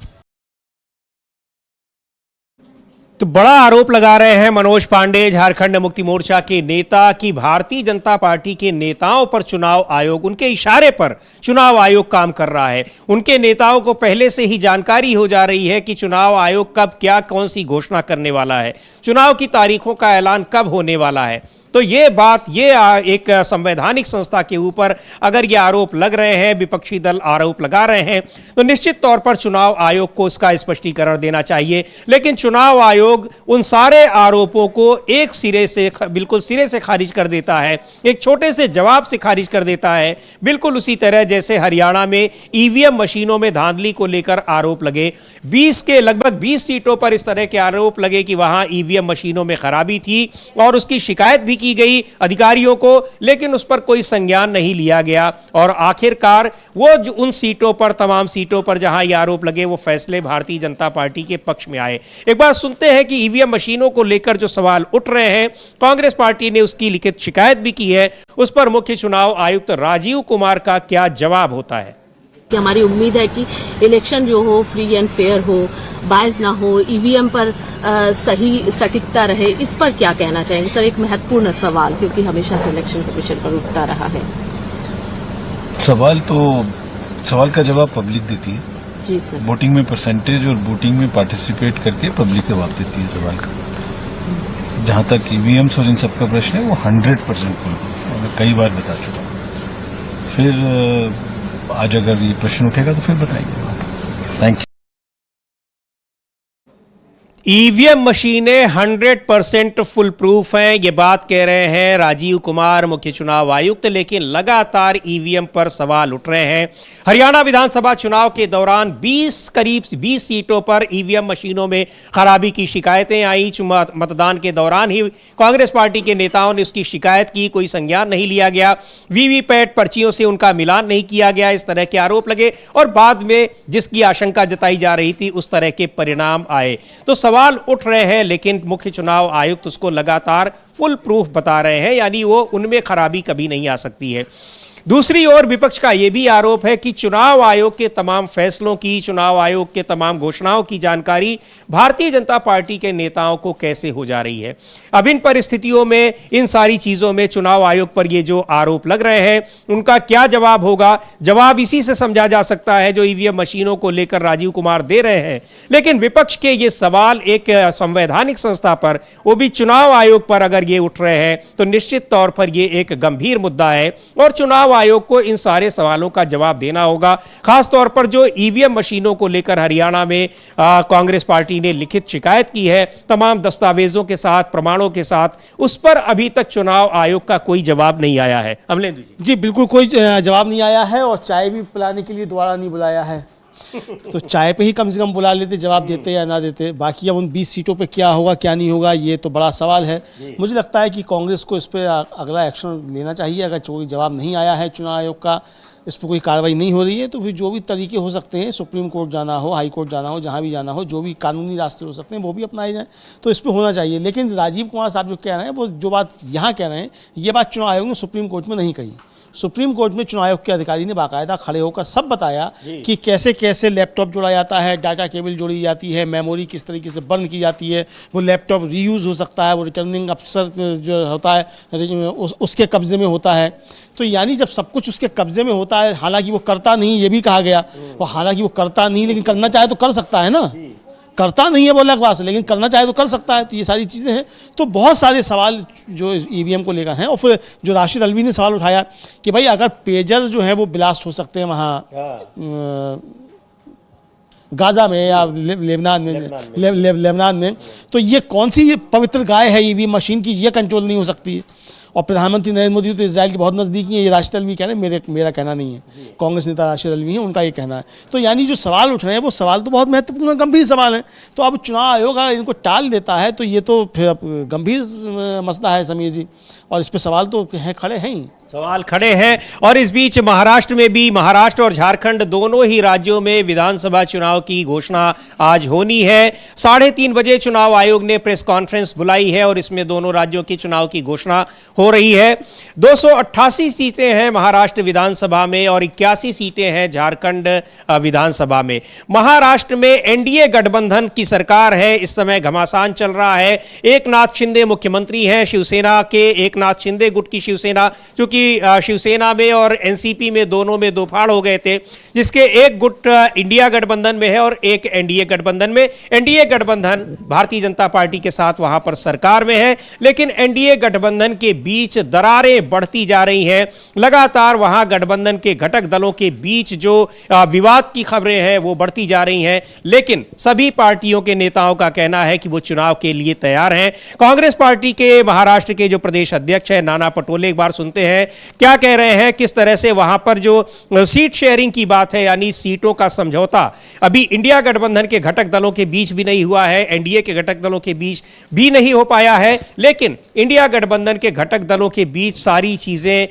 तो बड़ा आरोप लगा रहे हैं मनोज पांडे, झारखंड मुक्ति मोर्चा के नेता, कि भारतीय जनता पार्टी के नेताओं पर चुनाव आयोग, उनके इशारे पर चुनाव आयोग काम कर रहा है। उनके नेताओं को पहले से ही जानकारी हो जा रही है कि चुनाव आयोग कब क्या कौन सी घोषणा करने वाला है, चुनाव की तारीखों का ऐलान कब होने वाला है। तो ये बात, ये एक संवैधानिक संस्था के ऊपर अगर ये आरोप लग रहे हैं, विपक्षी दल आरोप लगा रहे हैं, तो निश्चित तौर पर चुनाव आयोग को इसका स्पष्टीकरण देना चाहिए। लेकिन चुनाव आयोग उन सारे आरोपों को एक सिरे से, बिल्कुल सिरे से खारिज कर देता है, एक छोटे से जवाब से खारिज कर देता है। बिल्कुल उसी तरह जैसे हरियाणा में ईवीएम मशीनों में धांधली को लेकर आरोप लगे, 20 के लगभग 20 सीटों पर इस तरह के आरोप लगे कि वहां ईवीएम मशीनों में खराबी थी और उसकी शिकायत भी की गई अधिकारियों को, लेकिन उस पर कोई संज्ञान नहीं लिया गया। और आखिरकार वो उन सीटों पर, तमाम सीटों पर जहां ये आरोप लगे, वो फैसले भारतीय जनता पार्टी के पक्ष में आए। एक बार सुनते हैं कि ईवीएम मशीनों को लेकर जो सवाल उठ रहे हैं, कांग्रेस पार्टी ने उसकी लिखित शिकायत भी की है, उस पर मुख्य चुनाव आयुक्त राजीव कुमार का क्या जवाब होता है। हमारी उम्मीद है कि इलेक्शन जो हो फ्री एंड फेयर हो, बायस ना हो, ईवीएम पर सही सटीकता रहे। इस पर क्या कहना चाहेंगे सर? एक महत्वपूर्ण सवाल, क्योंकि हमेशा से इलेक्शन कमीशन पर उठता रहा है। सवाल का जवाब पब्लिक देती है जी सर। वोटिंग में परसेंटेज और वोटिंग में पार्टिसिपेट करके पब्लिक जवाब देती है सवाल का। जहां तक ईवीएम्स और इन सबका प्रश्न है, वो 100% फुल, मैं कई बार बता चुका हूं। फिर आज अगर ये प्रश्न उठेगा तो फिर बताएंगे। Thank you. ईवीएम मशीनें 100% फुल प्रूफ हैं, ये बात कह रहे हैं राजीव कुमार, मुख्य चुनाव आयुक्त। लेकिन लगातार ईवीएम पर सवाल उठ रहे हैं। हरियाणा विधानसभा चुनाव के दौरान करीब 20 सीटों पर ईवीएम मशीनों में खराबी की शिकायतें आई। मतदान के दौरान ही कांग्रेस पार्टी के नेताओं ने उसकी शिकायत की, कोई संज्ञान नहीं लिया गया, वीवीपैट पर्चियों से उनका मिलान नहीं किया गया, इस तरह के आरोप लगे और बाद में जिसकी आशंका जताई जा रही थी उस तरह के परिणाम आए। तो सवाल उठ रहे हैं, लेकिन मुख्य चुनाव आयुक्त उसको लगातार फुल प्रूफ बता रहे हैं, यानी वो उनमें खराबी कभी नहीं आ सकती है। दूसरी ओर विपक्ष का यह भी आरोप है कि चुनाव आयोग के तमाम फैसलों की, चुनाव आयोग के तमाम घोषणाओं की जानकारी भारतीय जनता पार्टी के नेताओं को कैसे हो जा रही है। अब इन परिस्थितियों में, इन सारी चीजों में चुनाव आयोग पर ये जो आरोप लग रहे हैं, उनका क्या जवाब होगा? जवाब इसी से समझा जा सकता है जो ईवीएम मशीनों को लेकर राजीव कुमार दे रहे हैं। लेकिन विपक्ष के ये सवाल एक संवैधानिक संस्था पर, वो भी चुनाव आयोग पर अगर ये उठ रहे हैं, तो निश्चित तौर पर ये एक गंभीर मुद्दा है और चुनाव आयोग को इन सारे सवालों का जवाब देना होगा। खासतौर पर जो ईवीएम मशीनों को लेकर हरियाणा में कांग्रेस पार्टी ने लिखित शिकायत की है, तमाम दस्तावेजों के साथ, प्रमाणों के साथ, उस पर अभी तक चुनाव आयोग का कोई जवाब नहीं आया है। अमलेंदु जी बिल्कुल कोई जवाब नहीं आया है और चाय भी पिलाने के लिए दोबारा नहीं बुलाया है। तो चाय पे ही कम से कम बुला लेते, जवाब देते या ना देते। बाकी अब उन 20 सीटों पे क्या होगा क्या नहीं होगा, ये तो बड़ा सवाल है। मुझे लगता है कि कांग्रेस को इस पर अगला एक्शन लेना चाहिए। अगर कोई जवाब नहीं आया है चुनाव आयोग का, इस पर कोई कार्रवाई नहीं हो रही है, तो फिर जो भी तरीके हो सकते हैं, सुप्रीम कोर्ट जाना हो, हाई कोर्ट जाना हो, जहाँ भी जाना हो, जो भी कानूनी रास्ते हो सकते हैं वो भी अपनाए जाएँ, तो इस पर होना चाहिए। लेकिन राजीव कुमार साहब जो कह रहे हैं, वो जो बात यहाँ कह रहे हैं, ये बात चुनाव आयोग ने सुप्रीम कोर्ट में नहीं कही। सुप्रीम कोर्ट में चुनाव आयोग के अधिकारी ने बाकायदा खड़े होकर सब बताया कि कैसे कैसे लैपटॉप जोड़ा जाता है, डाटा केबल जोड़ी जाती है, मेमोरी किस तरीके से बर्न की जाती है, वो लैपटॉप रीयूज़ हो सकता है, वो रिटर्निंग अफसर जो होता है उसके कब्जे में होता है। तो यानी जब सब कुछ उसके कब्जे में होता है, हालांकि वो करता नहीं, ये भी कहा गया, वो हालांकि वो करता नहीं, लेकिन करना चाहे तो कर सकता है ना। करता नहीं है बोला बात, लेकिन करना चाहे तो कर सकता है। तो ये सारी चीज़ें हैं। तो बहुत सारे सवाल जो ईवीएम को लेकर हैं। और फिर जो राशिद अल्वी ने सवाल उठाया कि भाई अगर पेजर जो है वो ब्लास्ट हो सकते हैं वहाँ गाजा में या लेबनान में, तो ये कौन सी ये पवित्र गाय है ईवीएम मशीन की, ये कंट्रोल नहीं हो सकती है। और प्रधानमंत्री नरेंद्र मोदी तो इजराइल के बहुत नज़दीकी है, ये राशिद अल्वी कह रहे हैं, मेरा कहना नहीं है। कांग्रेस नेता राशिद अल्वी हैं, उनका ये कहना है। तो यानी जो सवाल उठ रहे हैं वो सवाल तो बहुत महत्वपूर्ण गंभीर सवाल हैं। तो अब चुनाव आयोग अगर इनको टाल देता है तो ये तो फिर गंभीर मसला है समीर जी, और इस पर सवाल तो हैं, खड़े हैं ही। सवाल खड़े हैं। और इस बीच महाराष्ट्र में भी, महाराष्ट्र और झारखंड दोनों ही राज्यों में विधानसभा चुनाव की घोषणा आज होनी है। 3:30 बजे चुनाव आयोग ने प्रेस कॉन्फ्रेंस बुलाई है और इसमें दोनों राज्यों की चुनाव की घोषणा हो रही है। 288 सीटें हैं महाराष्ट्र विधानसभा में और 81 सीटें हैं झारखंड विधानसभा में। महाराष्ट्र में एनडीए गठबंधन की सरकार है, इस समय घमासान चल रहा है। एकनाथ शिंदे मुख्यमंत्री हैं, शिवसेना के एकनाथ शिंदे गुट की शिवसेना, क्योंकि शिवसेना में और एनसीपी में दोनों में दो फाड़ हो गए थे, जिसके एक गुट इंडिया गठबंधन में है और एक एनडीए गठबंधन में। एनडीए गठबंधन भारतीय जनता पार्टी के साथ वहां पर सरकार में है, लेकिन एनडीए गठबंधन के बीच दरारें बढ़ती जा रही हैं। लगातार वहां गठबंधन के घटक दलों के बीच जो विवाद की खबरें हैं वो बढ़ती जा रही हैं, लेकिन सभी पार्टियों के नेताओं का कहना है कि वो चुनाव के लिए तैयार हैं। कांग्रेस पार्टी के महाराष्ट्र के जो प्रदेश अध्यक्ष हैं नाना पटोले, एक बार सुनते हैं क्या कह रहे हैं, किस तरह से वहां पर जो सीट शेयरिंग की बात है, यानी सीटों का समझौता अभी इंडिया गठबंधन के घटक दलों के बीच भी नहीं हुआ है, एनडीए के घटक दलों के बीच भी नहीं हो पाया है, लेकिन इंडिया गठबंधन के घटक दलों के बीच सारी चीजें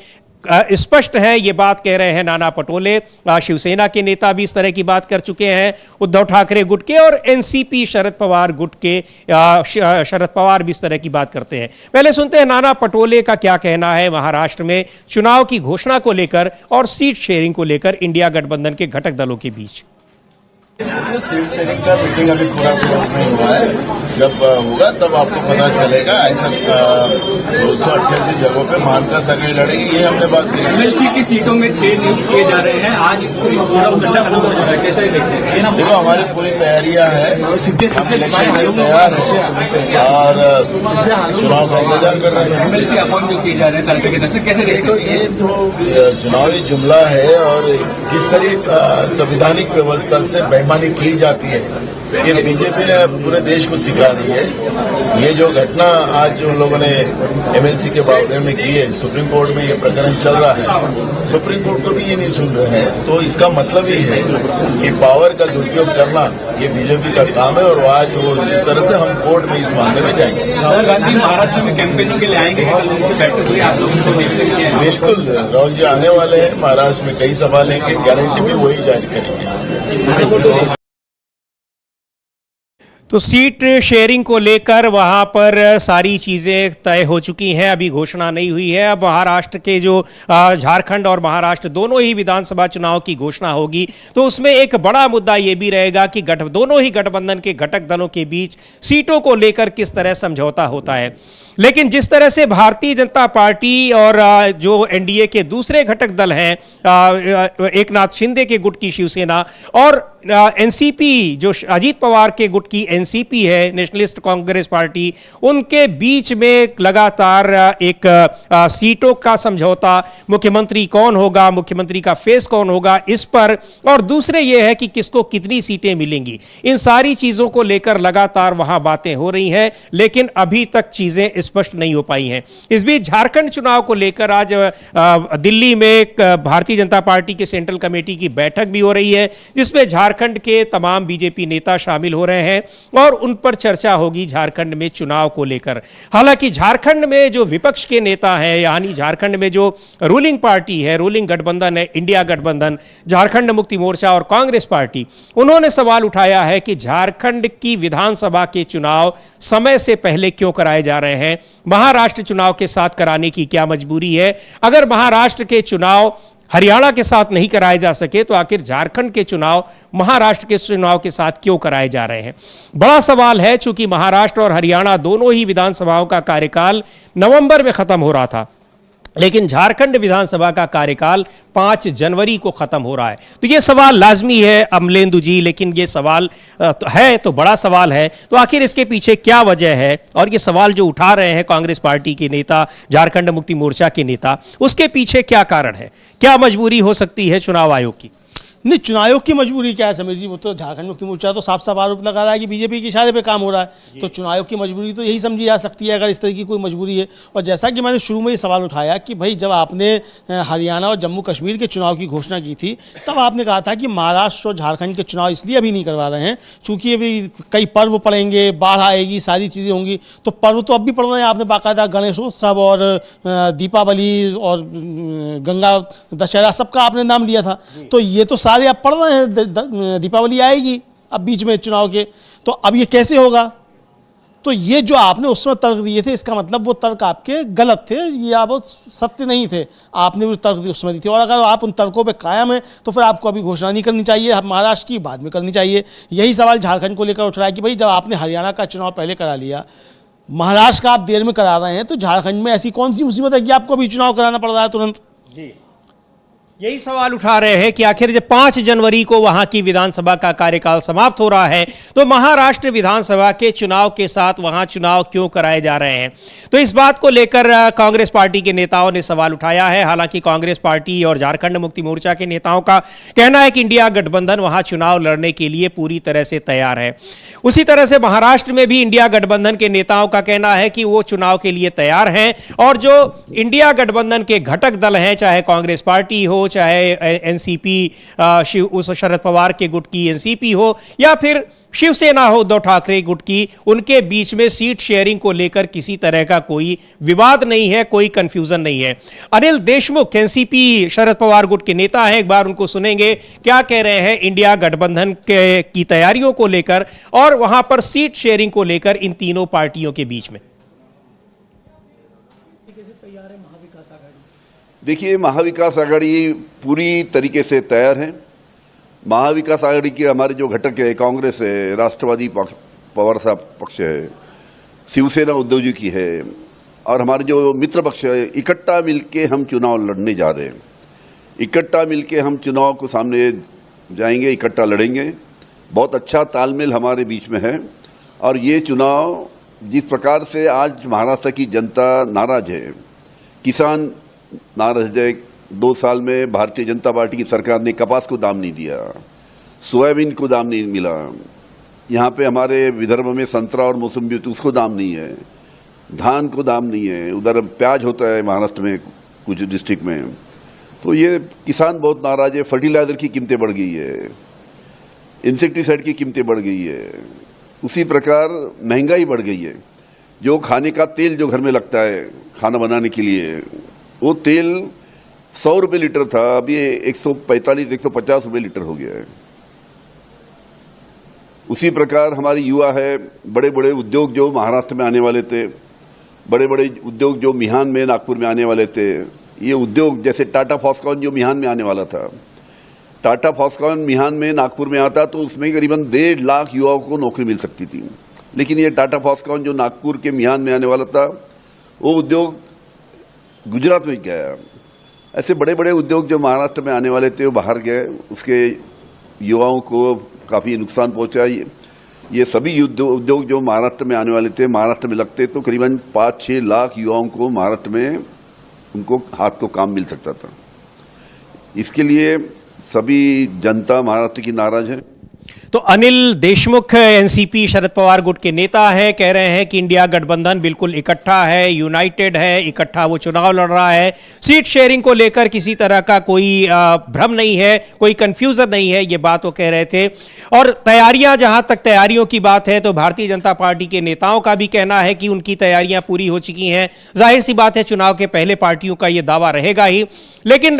स्पष्ट है। ये बात कह रहे हैं नाना पटोले। शिवसेना के नेता भी इस तरह की बात कर चुके हैं, उद्धव ठाकरे गुट के, और एनसीपी शरद पवार गुट के शरद पवार भी इस तरह की बात करते हैं। पहले सुनते हैं नाना पटोले का क्या कहना है महाराष्ट्र में चुनाव की घोषणा को लेकर और सीट शेयरिंग को लेकर इंडिया गठबंधन के घटक दलों के बीच। सीट शेयरिंग का मीटिंग अभी पूरा नहीं हुआ है, जब होगा तब आपको पता चलेगा। ऐसा 288 जगहों पे महानका सरकार लड़ेगी, ये हमने बात की। एमएलसी की सीटों में 6 नियुक्त किए जा रहे हैं, आज पूरा गड्ढा खत्म हो रहा है, कैसे देखते हैं? देखो हमारी पूरी तैयारियां हैं, हम इलेक्शन में तैयार हैं और चुनाव का इंतजार कर रहे हैं। एमएलसी अपॉइंट जो किए जा रहे हैं सरकार की तरफ से, कैसे देखते हैं? ये तो चुनावी जुमला है और किस तरह संवैधानिक व्यवस्था से बेईमानी की जाती है, ये बीजेपी ने पूरे देश को सिखा रही है। ये जो घटना आज उन लोगों ने एमएलसी के बावजूद में की है, सुप्रीम कोर्ट में ये प्रकरण चल रहा है, सुप्रीम कोर्ट को भी ये नहीं सुन रहे हैं, तो इसका मतलब ये है कि पावर का दुरुपयोग करना ये बीजेपी का काम है। और आज वो इस तरह से हम कोर्ट में इस मामले में जाएंगे। राहुल गांधी महाराष्ट्र में कैंपेनिंग के लिए आएंगे, आप लोग उनको देख सकते हैं? बिल्कुल, राहुल जी आने वाले हैं, महाराष्ट्र में कई सभा लेंगे, गारंटी भी वही जारी करेंगे। तो सीट शेयरिंग को लेकर वहां पर सारी चीज़ें तय हो चुकी हैं, अभी घोषणा नहीं हुई है। अब महाराष्ट्र के जो झारखंड और महाराष्ट्र दोनों ही विधानसभा चुनाव की घोषणा होगी, तो उसमें एक बड़ा मुद्दा ये भी रहेगा कि दोनों ही गठबंधन के घटक दलों के बीच सीटों को लेकर किस तरह समझौता होता है। लेकिन जिस तरह से भारतीय जनता पार्टी और जो एनडीए के दूसरे घटक दल हैं, एकनाथ शिंदे के गुट की शिवसेना और एनसीपी जो अजीत पवार के गुट की एनसीपी है, नेशनलिस्ट कांग्रेस पार्टी, उनके बीच में लगातार एक सीटों का समझौता, मुख्यमंत्री कौन होगा, मुख्यमंत्री का फेस कौन होगा, इस पर, और दूसरे ये है कि किसको कितनी सीटें मिलेंगी, इन सारी चीजों को लेकर लगातार वहां बातें हो रही हैं, लेकिन अभी तक चीजें स्पष्ट नहीं हो पाई हैं। इस बीच झारखंड चुनाव को लेकर आज दिल्ली में भारतीय जनता पार्टी के सेंट्रल कमेटी की बैठक भी हो रही है, जिसमें झारखंड के तमाम बीजेपी नेता शामिल हो रहे हैं और उन पर चर्चा होगी झारखंड में चुनाव को लेकर। हालांकि झारखंड में जो विपक्ष के नेता हैं, यानी झारखंड में जो रूलिंग पार्टी है, रूलिंग गठबंधन है, इंडिया गठबंधन, झारखंड मुक्ति मोर्चा और कांग्रेस पार्टी, उन्होंने सवाल उठाया है कि झारखंड की विधानसभा के चुनाव समय से पहले क्यों कराए जा रहे हैं, महाराष्ट्र चुनाव के साथ कराने की क्या मजबूरी है। अगर महाराष्ट्र के चुनाव हरियाणा के साथ नहीं कराए जा सके तो आखिर झारखंड के चुनाव महाराष्ट्र के चुनाव के साथ क्यों कराए जा रहे हैं। बड़ा सवाल है, चूंकि महाराष्ट्र और हरियाणा दोनों ही विधानसभाओं का कार्यकाल नवंबर में खत्म हो रहा था लेकिन झारखंड विधानसभा का कार्यकाल 5 जनवरी को खत्म हो रहा है। तो ये सवाल लाजमी है अमलेंदु जी, लेकिन ये सवाल है तो बड़ा सवाल है, तो आखिर इसके पीछे क्या वजह है? और ये सवाल जो उठा रहे हैं कांग्रेस पार्टी के नेता, झारखंड मुक्ति मोर्चा के नेता, उसके पीछे क्या कारण है? क्या मजबूरी हो सकती है चुनाव आयोग की? नहीं, चुनाव आयोग की मजबूरी क्या है समीर जी? वो तो झारखंड मुक्ति मोर्चा तो साफ साफ आरोप लगा रहा है कि बीजेपी के इशारे पे काम हो रहा है। तो चुनाव आयोग की मजबूरी तो यही समझी जा सकती है अगर इस तरह की कोई मजबूरी है। और जैसा कि मैंने शुरू में ये सवाल उठाया कि भाई जब आपने हरियाणा और जम्मू कश्मीर के चुनाव की घोषणा की थी, तब आपने कहा था कि महाराष्ट्र और झारखंड के चुनाव इसलिए अभी नहीं करवा रहे हैं चूँकि अभी कई पर्व पड़ेंगे, बाढ़ आएगी, सारी चीज़ें होंगी। तो पर्व तो अब भी पड़ रहे हैं, आपने बाकायदा गणेशोत्सव और दीपावली और गंगा दशहरा सबका आपने नाम लिया था। तो ये तो सारे अब पड़ रहे हैं, दीपावली आएगी अब बीच में चुनाव के, तो अब ये कैसे होगा? तो ये जो आपने उस समय तर्क दिए थे, इसका मतलब वो तर्क आपके गलत थे या वो सत्य नहीं थे। आपने वो तर्क उसमें दी थी, और अगर आप उन तर्कों पे कायम हैं तो फिर आपको अभी घोषणा नहीं करनी चाहिए, महाराष्ट्र की बाद में करनी चाहिए। यही सवाल झारखंड को लेकर उठ रहा है कि भाई जब आपने हरियाणा का चुनाव पहले करा लिया, महाराष्ट्र का आप देर में करा रहे हैं, तो झारखंड में ऐसी कौन सी मुसीबत है कि आपको अभी चुनाव कराना पड़ रहा है तुरंत? जी, यही सवाल उठा रहे हैं कि आखिर जब 5 जनवरी को वहां की विधानसभा का कार्यकाल समाप्त हो रहा है, तो महाराष्ट्र विधानसभा के चुनाव के साथ वहां चुनाव क्यों कराए जा रहे हैं? तो इस बात को लेकर कांग्रेस पार्टी के नेताओं ने सवाल उठाया है। हालांकि कांग्रेस पार्टी और झारखंड मुक्ति मोर्चा के नेताओं का कहना है कि इंडिया गठबंधन वहां चुनाव लड़ने के लिए पूरी तरह से तैयार है। उसी तरह से महाराष्ट्र में भी इंडिया गठबंधन के नेताओं का कहना है कि वो चुनाव के लिए तैयार हैं, और जो इंडिया गठबंधन के घटक दल हैं, चाहे कांग्रेस पार्टी हो, चाहे एनसीपी उस शरद पवार के गुट की एनसीपी हो, या फिर शिवसेना हो उद्धव ठाकरे गुट की, उनके बीच में सीट शेयरिंग को लेकर किसी तरह का कोई विवाद नहीं है, कोई कंफ्यूजन नहीं है। अनिल देशमुख एनसीपी शरद पवार गुट के नेता हैं, एक बार उनको सुनेंगे क्या कह रहे हैं इंडिया गठबंधन की तैयारियों को लेकर और वहां पर सीट शेयरिंग को लेकर इन तीनों पार्टियों के बीच में। देखिए, महाविकास आघाड़ी पूरी तरीके से तैयार है। महाविकास आघाड़ी के हमारे जो घटक है, कांग्रेस है, राष्ट्रवादी पवार साहब पक्ष है, शिवसेना उद्धव जी की है, और हमारे जो मित्र पक्ष है, इकट्ठा मिलके हम चुनाव लड़ने जा रहे हैं। इकट्ठा मिलके हम चुनाव को सामने जाएंगे, इकट्ठा लड़ेंगे। बहुत अच्छा तालमेल हमारे बीच में है, और ये चुनाव जिस प्रकार से आज महाराष्ट्र की जनता नाराज है, किसान नाराज है। 2 साल में भारतीय जनता पार्टी की सरकार ने कपास को दाम नहीं दिया, सोयाबीन को दाम नहीं मिला, यहाँ पे हमारे विदर्भ में संतरा और मौसम्बी उसको दाम नहीं है, धान को दाम नहीं है, उधर प्याज होता है महाराष्ट्र में कुछ डिस्ट्रिक्ट में। तो ये किसान बहुत नाराज है। फर्टिलाइजर की कीमतें बढ़ गई है, इंसेक्टिसाइड की कीमतें बढ़ गई है, उसी प्रकार महंगाई बढ़ गई है। जो खाने का तेल जो घर में लगता है खाना बनाने के लिए, वो तेल 100 रुपये लीटर था, अभी 145-150 रुपये लीटर हो गया है। उसी प्रकार हमारी युवा है, बड़े बड़े उद्योग जो महाराष्ट्र में आने वाले थे, बड़े बड़े उद्योग जो मिहान में नागपुर में आने वाले थे, ये उद्योग जैसे टाटा फॉक्सकॉन जो मिहान में आने वाला था, टाटा फॉक्सकॉन मिहान में नागपुर में आता तो उसमें करीबन 1.5 लाख युवाओं को नौकरी मिल सकती थी। लेकिन ये टाटा फॉक्सकॉन जो नागपुर के मिहान में आने वाला था, वो उद्योग गुजरात में गया। ऐसे बड़े बड़े उद्योग जो महाराष्ट्र में आने वाले थे वो बाहर गए, उसके युवाओं को काफ़ी नुकसान पहुंचा। ये सभी उद्योग जो महाराष्ट्र में आने वाले थे, महाराष्ट्र में लगते तो करीबन 5-6 लाख युवाओं को महाराष्ट्र में उनको हाथ को काम मिल सकता था। इसके लिए सभी जनता महाराष्ट्र की नाराज है। तो अनिल देशमुख एनसीपी शरद पवार गुट के नेता हैं, कह रहे हैं कि इंडिया गठबंधन बिल्कुल इकट्ठा है, यूनाइटेड है, इकट्ठा वो चुनाव लड़ रहा है। सीट शेयरिंग को लेकर किसी तरह का कोई भ्रम नहीं है, कोई कंफ्यूजन नहीं है, ये बात वो कह रहे थे। और तैयारियां, जहां तक तैयारियों की बात है, तो भारतीय जनता पार्टी के नेताओं का भी कहना है कि उनकी तैयारियां पूरी हो चुकी हैं। जाहिर सी बात है, चुनाव के पहले पार्टियों का ये दावा रहेगा ही। लेकिन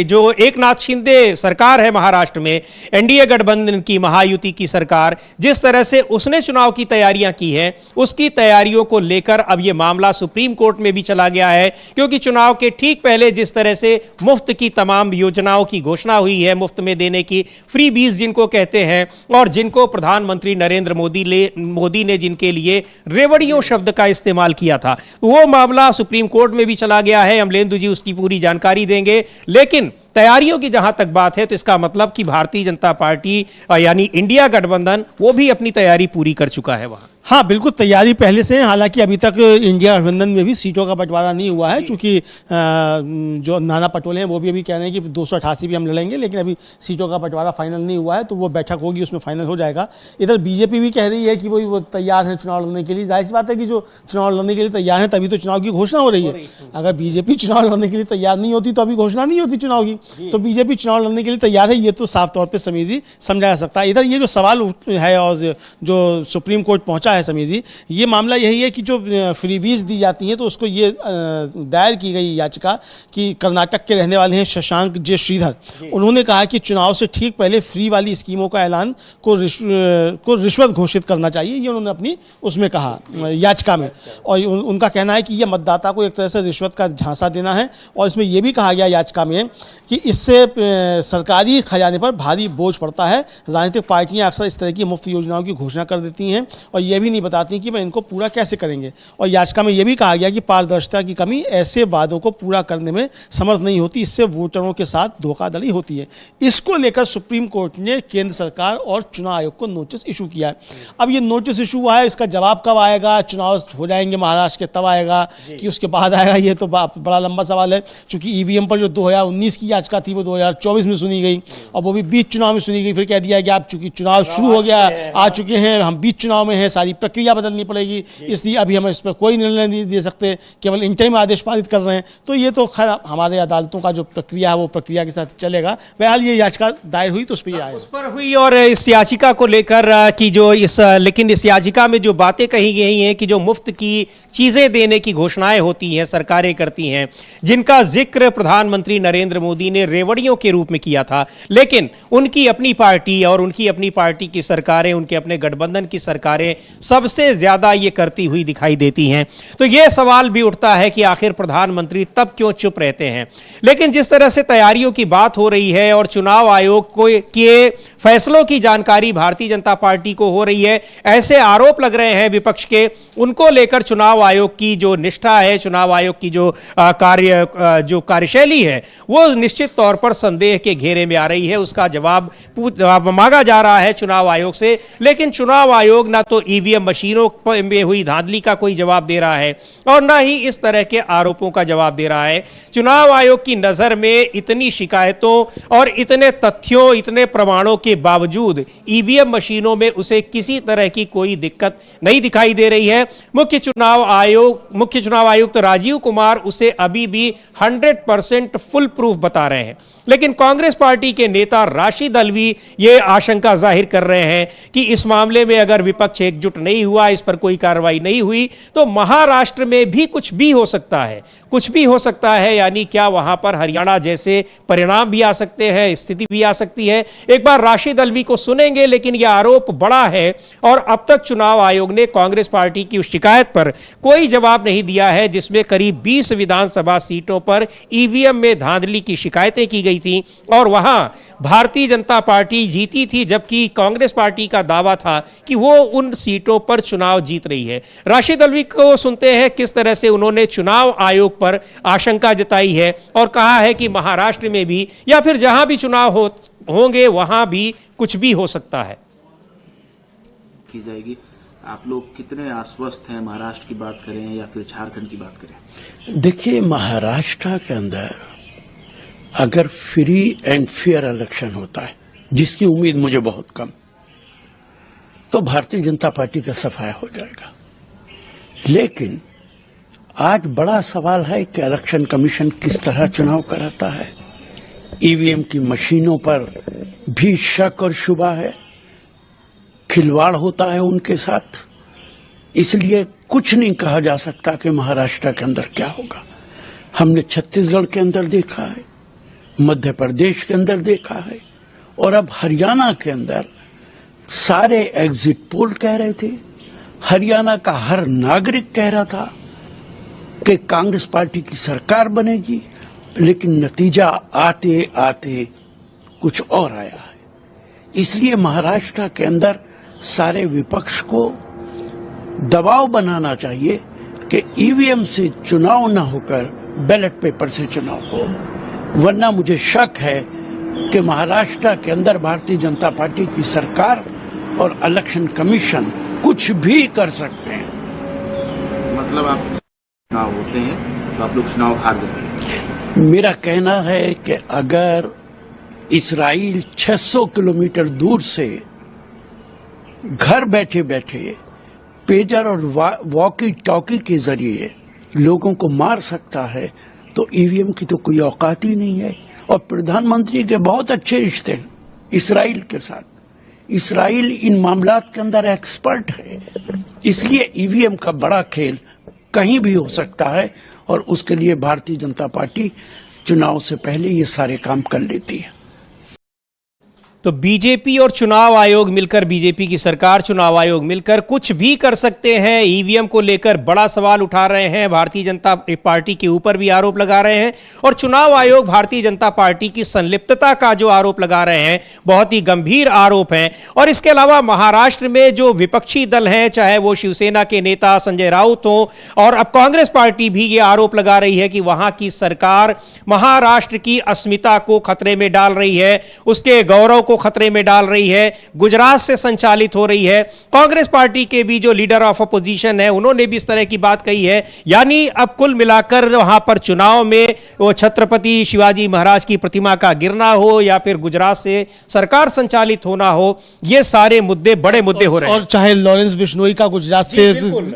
जो एकनाथ शिंदे सरकार है महाराष्ट्र में, एनडीए गठबंधन की महायुति की सरकार जिस तरह से उसने चुनाव की तैयारियां की है, उसकी तैयारियों को लेकर अब यह मामला सुप्रीम कोर्ट में भी चला गया है, क्योंकि चुनाव के ठीक पहले जिस तरह से मुफ्त की तमाम योजनाओं की घोषणा हुई है, मुफ्त में देने की, फ्री बीज जिनको कहते हैं, और जिनको प्रधानमंत्री नरेंद्र मोदी ने जिनके लिए रेवड़ियों शब्द का इस्तेमाल किया था, वो मामला सुप्रीम कोर्ट में भी चला गया है। अमलेंदु जी उसकी पूरी जानकारी देंगे। लेकिन तैयारियों की जहां तक बात है तो इसका मतलब कि भारतीय जनता पार्टी यानी इंडिया गठबंधन वो भी अपनी तैयारी पूरी कर चुका है वहां। हाँ, बिल्कुल तैयारी पहले से है। हालांकि अभी तक इंडिया गठबंधन में भी सीटों का बंटवारा नहीं हुआ है, चूंकि जो नाना पटोले हैं वो भी अभी कह रहे हैं कि 288 भी हम लड़ेंगे, लेकिन अभी सीटों का बंटवारा फाइनल नहीं हुआ है, तो वो बैठक होगी उसमें फाइनल हो जाएगा। इधर बीजेपी भी कह रही है कि वो तैयार है चुनाव लड़ने के लिए। जाहिर सी बात है कि जो चुनाव लड़ने के लिए तैयार है तभी तो चुनाव की घोषणा हो रही है। अगर बीजेपी चुनाव लड़ने के लिए तैयार नहीं होती तो अभी घोषणा नहीं होती चुनाव की। तो बीजेपी चुनाव लड़ने के लिए तैयार है, ये तो साफ तौर पर समीर जी समझा जा सकता है। इधर ये जो सवाल है और जो सुप्रीम कोर्ट पहुंचा है समीर जी, ये मामला यही है कि जो फ्रीबीज दी जाती हैं तो उसको ये दायर की गई याचिका कि कर्नाटक के रहने वाले हैं शशांक जे श्रीधर, उन्होंने कहा कि चुनाव से ठीक पहले फ्री वाली स्कीमों का ऐलान को रिश्वत घोषित करना चाहिए। ये उन्होंने अपनी उसमें कहा याचिका में, और उनका कहना है कि यह मतदाता को एक तरह से रिश्वत का झांसा देना है। और इसमें यह भी कहा गया याचिका में कि इससे सरकारी खजाने पर भारी बोझ पड़ता है। राजनीतिक पार्टियां अक्सर इस तरह की मुफ्त योजनाओं की घोषणा कर देती हैं और यह भी नहीं बताती कि मैं इनको पूरा कैसे करेंगे। और याचिका में यह भी कहा गया कि पारदर्शिता की कमी ऐसे वादों को पूरा करने में समर्थ नहीं होती, इससे वोटरों के साथ धोखाधड़ी होती है। इसको लेकर सुप्रीम कोर्ट ने केंद्र सरकार और चुनाव आयोग को नोटिस इशू किया है। अब ये नोटिस इशू हुआ है, इसका जवाब कब आएगा, चुनाव हो जाएंगे महाराष्ट्र के तब आएगा कि उसके बाद आएगा, ये तो बड़ा लंबा सवाल है। चूंकि ईवीएम पर जो 2019 की याचिका थी वो 2024 में सुनी गई और वो भी बीच चुनाव में सुनी गई। फिर कह दिया गया अब चूंकि चुनाव शुरू हो गया, आ चुके हैं, हम बीच चुनाव में हैं, सारी प्रक्रिया बदलनी पड़ेगी, इसलिए अभी हम इस पर कोई निर्णय नहीं दे सकते, केवल इंटरिम आदेश पारित कर रहे हैं। तो ये तो खैर हमारे अदालतों का जो प्रक्रिया है वो प्रक्रिया के साथ चलेगा। बहरहाल ये याचिका दायर हुई तो उस पर ये आया, उस पर हुई। और इस याचिका को लेकर कि जो लेकिन इस याचिका में जो बातें कही गई हैं कि जो मुफ्त की चीजें देने की घोषणाएं होती हैं, सरकारें करती हैं, जिनका जिक्र प्रधानमंत्री नरेंद्र मोदी ने रेवड़ियों के रूप में किया था, लेकिन उनकी अपनी पार्टी और उनकी अपनी पार्टी की सरकारें, उनके अपने गठबंधन की सरकारें सबसे ज्यादा ये करती हुई दिखाई देती हैं। तो यह सवाल भी उठता है कि आखिर प्रधानमंत्री तब क्यों चुप रहते हैं। लेकिन जिस तरह से तैयारियों की बात हो रही है और चुनाव आयोग को के फैसलों की जानकारी भारतीय जनता पार्टी को हो रही है, ऐसे आरोप लग रहे हैं विपक्ष के, उनको लेकर चुनाव आयोग की जो निष्ठा है, चुनाव आयोग की जो कार्यशैली है, वो निश्चित तौर पर संदेह के घेरे में आ रही है। उसका जवाब मांगा जा रहा है चुनाव आयोग से, लेकिन चुनाव आयोग ना तो ईवीएम मशीनों में हुई धांधली का कोई जवाब दे रहा है और ना ही इस तरह के आरोपों का जवाब दे रहा है। चुनाव आयोग की नजर में इतनी शिकायतों और इतने तथ्यों, इतने प्रमाणों के बावजूद ईवीएम मशीनों में उसे किसी तरह की कोई दिक्कत नहीं दिखाई दे रही है। मुख्य चुनाव आयुक्त राजीव कुमार उसे अभी भी 100% फुल प्रूफ बता रहे हैं। लेकिन कांग्रेस पार्टी के नेता राशिद अल्वी ये आशंका जाहिर कर रहे हैं कि इस मामले में अगर विपक्ष एकजुट नहीं हुआ, इस पर कोई कार्रवाई नहीं हुई, तो महाराष्ट्र में भी कुछ भी हो सकता है, कुछ भी हो सकता है। यानी क्या वहां पर हरियाणा जैसे परिणाम भी आ सकते हैं, स्थिति भी आ सकती है। एक बार राशिद अल्वी को सुनेंगे, लेकिन यह आरोप बड़ा है और अब तक चुनाव आयोग ने कांग्रेस पार्टी की उस शिकायत पर कोई जवाब नहीं दिया है जिसमें करीब 20 विधानसभा सीटों पर ईवीएम में धांधली की शिकायतें की गई थी और वहां भारतीय जनता पार्टी जीती थी, जबकि कांग्रेस पार्टी का दावा था कि वो उन सीटों पर चुनाव जीत रही है। राशिद अल्वी को सुनते हैं किस तरह से उन्होंने चुनाव आयोग पर आशंका जताई है और कहा है कि महाराष्ट्र में भी या फिर जहां भी चुनाव होंगे वहां भी कुछ भी हो सकता है। की जाएगी, आप लोग कितने आश्वस्त हैं? महाराष्ट्र की बात करें या फिर झारखंड की बात करें? देखिए, महाराष्ट्र के अंदर अगर फ्री एंड फेयर इलेक्शन होता है, जिसकी उम्मीद मुझे बहुत कम, तो भारतीय जनता पार्टी का सफाया हो जाएगा। लेकिन आज बड़ा सवाल है कि इलेक्शन कमीशन किस तरह चुनाव कराता है। ईवीएम की मशीनों पर भी शक और शुबा है, खिलवाड़ होता है उनके साथ, इसलिए कुछ नहीं कहा जा सकता कि महाराष्ट्र के अंदर क्या होगा। हमने छत्तीसगढ़ के अंदर देखा है, मध्य प्रदेश के अंदर देखा है और अब हरियाणा के अंदर सारे एग्जिट पोल कह रहे थे, हरियाणा का हर नागरिक कह रहा था कि कांग्रेस पार्टी की सरकार बनेगी, लेकिन नतीजा आते आते कुछ और आया है। इसलिए महाराष्ट्र के अंदर सारे विपक्ष को दबाव बनाना चाहिए कि ईवीएम से चुनाव न होकर बैलेट पेपर से चुनाव हो, वरना मुझे शक है कि महाराष्ट्र के अंदर भारतीय जनता पार्टी की सरकार और इलेक्शन कमीशन कुछ भी कर सकते हैं। मतलब आप चुनाव होते हैं तो आप लोग चुनाव हार देते हैं? मेरा कहना है कि अगर इस्राइल 600 किलोमीटर दूर से घर बैठे बैठे पेजर और वॉकी टॉकी के जरिए लोगों को मार सकता है तो ईवीएम की तो कोई औकात ही नहीं है। और प्रधानमंत्री के बहुत अच्छे रिश्ते हैं इस्राइल के साथ। इस्राइल इन मामलात के अंदर एक्सपर्ट है, इसलिए ईवीएम का बड़ा खेल कहीं भी हो सकता है और उसके लिए भारतीय जनता पार्टी चुनाव से पहले ये सारे काम कर लेती है। तो बीजेपी और चुनाव आयोग मिलकर, बीजेपी की सरकार, चुनाव आयोग मिलकर कुछ भी कर सकते हैं। ईवीएम को लेकर बड़ा सवाल उठा रहे हैं, भारतीय जनता पार्टी के ऊपर भी आरोप लगा रहे हैं और चुनाव आयोग भारतीय जनता पार्टी की संलिप्तता का जो आरोप लगा रहे हैं बहुत ही गंभीर आरोप है। और इसके अलावा महाराष्ट्र में जो विपक्षी दल हैं, चाहे वो शिवसेना के नेता संजय राउत हो और अब कांग्रेस पार्टी भी ये आरोप लगा रही है कि वहां की सरकार महाराष्ट्र की अस्मिता को खतरे में डाल रही है, उसके गौरव को खतरे में डाल रही है, गुजरात से संचालित हो रही है। कांग्रेस पार्टी के भी जो लीडर ऑफ अपोजिशन है उन्होंने भी इस तरह की बात कही है। यानी अब कुल मिलाकर वहां पर चुनाव में वो छत्रपति शिवाजी महाराज की प्रतिमा का गिरना हो या फिर गुजरात से सरकार संचालित होना हो, ये सारे मुद्दे बड़े मुद्दे हो रहे हैं। और चाहे लॉरेंस बिश्नोई का गुजरात से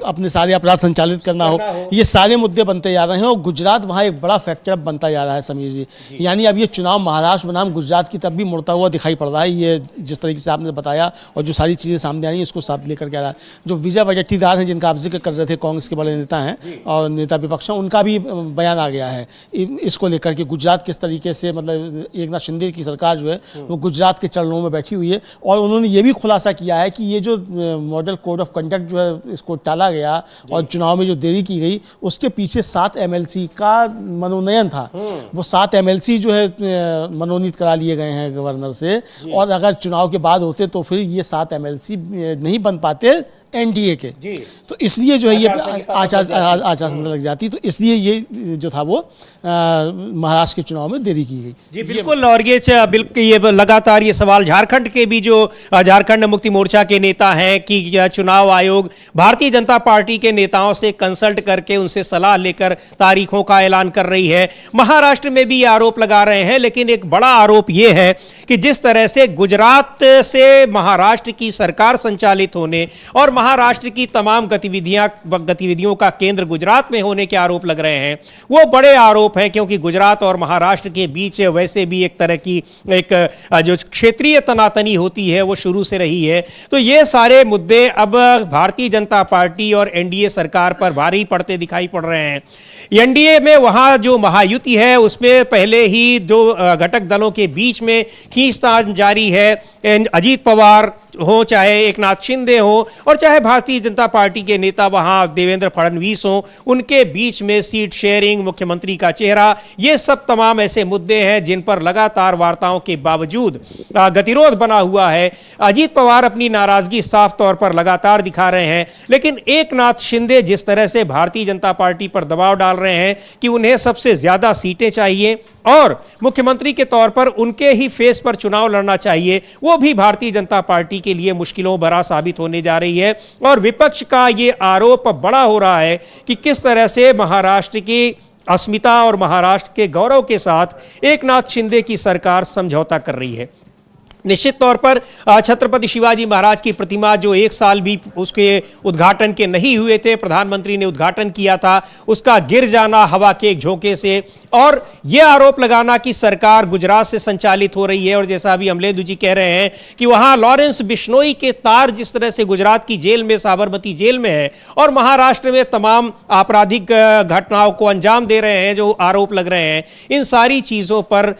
अपने सारे अपराध संचालित करना हो, ये सारे मुद्दे बनते जा रहे हैं और गुजरात वहां एक बड़ा फैक्टर बनता जा रहा है समीर जी। यानी अब ये चुनाव महाराष्ट्र बनाम गुजरात की तरफ भी मुड़ता हुआ दिखाई पड़ रहा है। ये जिस तरीके से आपने बताया और जो सारी चीजें सामने आ रही हैं इसको साथ लेकर के आ रहा है। जो विजय वडेट्टीवार हैं जिनका आप जिक्र कर रहे थे, कांग्रेस के बड़े नेता हैं और नेता विपक्ष हैं, उनका भी बयान आ गया है इसको लेकर के गुजरात किस तरीके से, मतलब एकनाथ शिंदे की सरकार जो है वो गुजरात के चरणों में बैठी हुई है। और उन्होंने ये भी खुलासा किया है कि ये जो मॉडल कोड ऑफ कंडक्ट जो है इसको टाला गया और चुनाव में जो देरी की गई उसके पीछे 7 MLC का मनोनयन था। वो 7 MLC जो है मनोनीत करा लिए गए हैं गवर्नर से और अगर चुनाव के बाद होते तो फिर ये 7 MLC नहीं बन पाते एनडीए के। तो इसलिए जो है ये आचार संहिता लग जाती, तो इसलिए ये जो था वो महाराष्ट्र के चुनाव में देरी की गई। जी बिल्कुल। और ये लगातार ये सवाल झारखंड के भी जो झारखंड मुक्ति मोर्चा के नेता हैं कि चुनाव आयोग भारतीय जनता पार्टी के नेताओं से कंसल्ट करके उनसे सलाह लेकर तारीखों का ऐलान कर रही है। महाराष्ट्र में भी ये आरोप लगा रहे हैं, लेकिन एक बड़ा आरोप ये है कि जिस तरह से गुजरात से महाराष्ट्र की सरकार संचालित होने और महाराष्ट्र की तमाम गतिविधियों का केंद्र गुजरात में होने के आरोप लग रहे हैं, वो बड़े आरोप हैं क्योंकि गुजरात और महाराष्ट्र के बीच वैसे भी एक तरह की एक जो क्षेत्रीय तनातनी होती है वो शुरू से रही है। तो ये सारे मुद्दे अब भारतीय जनता पार्टी और एनडीए सरकार पर भारी पड़ते दिखाई पड़ रहे हैं। एनडीए में वहां जो महायुति है उसमें पहले ही जो घटक दलों के बीच में खींचतान जारी है। अजीत पवार हो, चाहे एकनाथ शिंदे हो और चाहे भारतीय जनता पार्टी के नेता वहां देवेंद्र फडणवीस हो, उनके बीच में सीट शेयरिंग, मुख्यमंत्री का चेहरा, ये सब तमाम ऐसे मुद्दे हैं जिन पर लगातार वार्ताओं के बावजूद गतिरोध बना हुआ है। अजीत पवार अपनी नाराजगी साफ तौर पर लगातार दिखा रहे हैं, लेकिन एकनाथ शिंदे जिस तरह से भारतीय जनता पार्टी पर दबाव डाल रहे हैं कि उन्हें सबसे ज्यादा सीटें चाहिए और मुख्यमंत्री के तौर पर उनके ही फेस पर चुनाव लड़ना चाहिए, वो भी भारतीय जनता पार्टी के लिए मुश्किलों भरा साबित होने जा रही है। और विपक्ष का ये आरोप बड़ा हो रहा है कि किस तरह से महाराष्ट्र की अस्मिता और महाराष्ट्र के गौरव के साथ एकनाथ शिंदे की सरकार समझौता कर रही है। निश्चित तौर पर छत्रपति शिवाजी महाराज की प्रतिमा जो 1 साल भी उसके उद्घाटन के नहीं हुए थे, प्रधानमंत्री ने उद्घाटन किया था, उसका गिर जाना हवा के एक झोंके से और यह आरोप लगाना कि सरकार गुजरात से संचालित हो रही है। और जैसा अभी अमलेंदु जी कह रहे हैं कि वहां लॉरेंस बिश्नोई के तार जिस तरह से गुजरात की जेल में, साबरमती जेल में है और महाराष्ट्र में तमाम आपराधिक घटनाओं को अंजाम दे रहे हैं, जो आरोप लग रहे हैं, इन सारी चीजों पर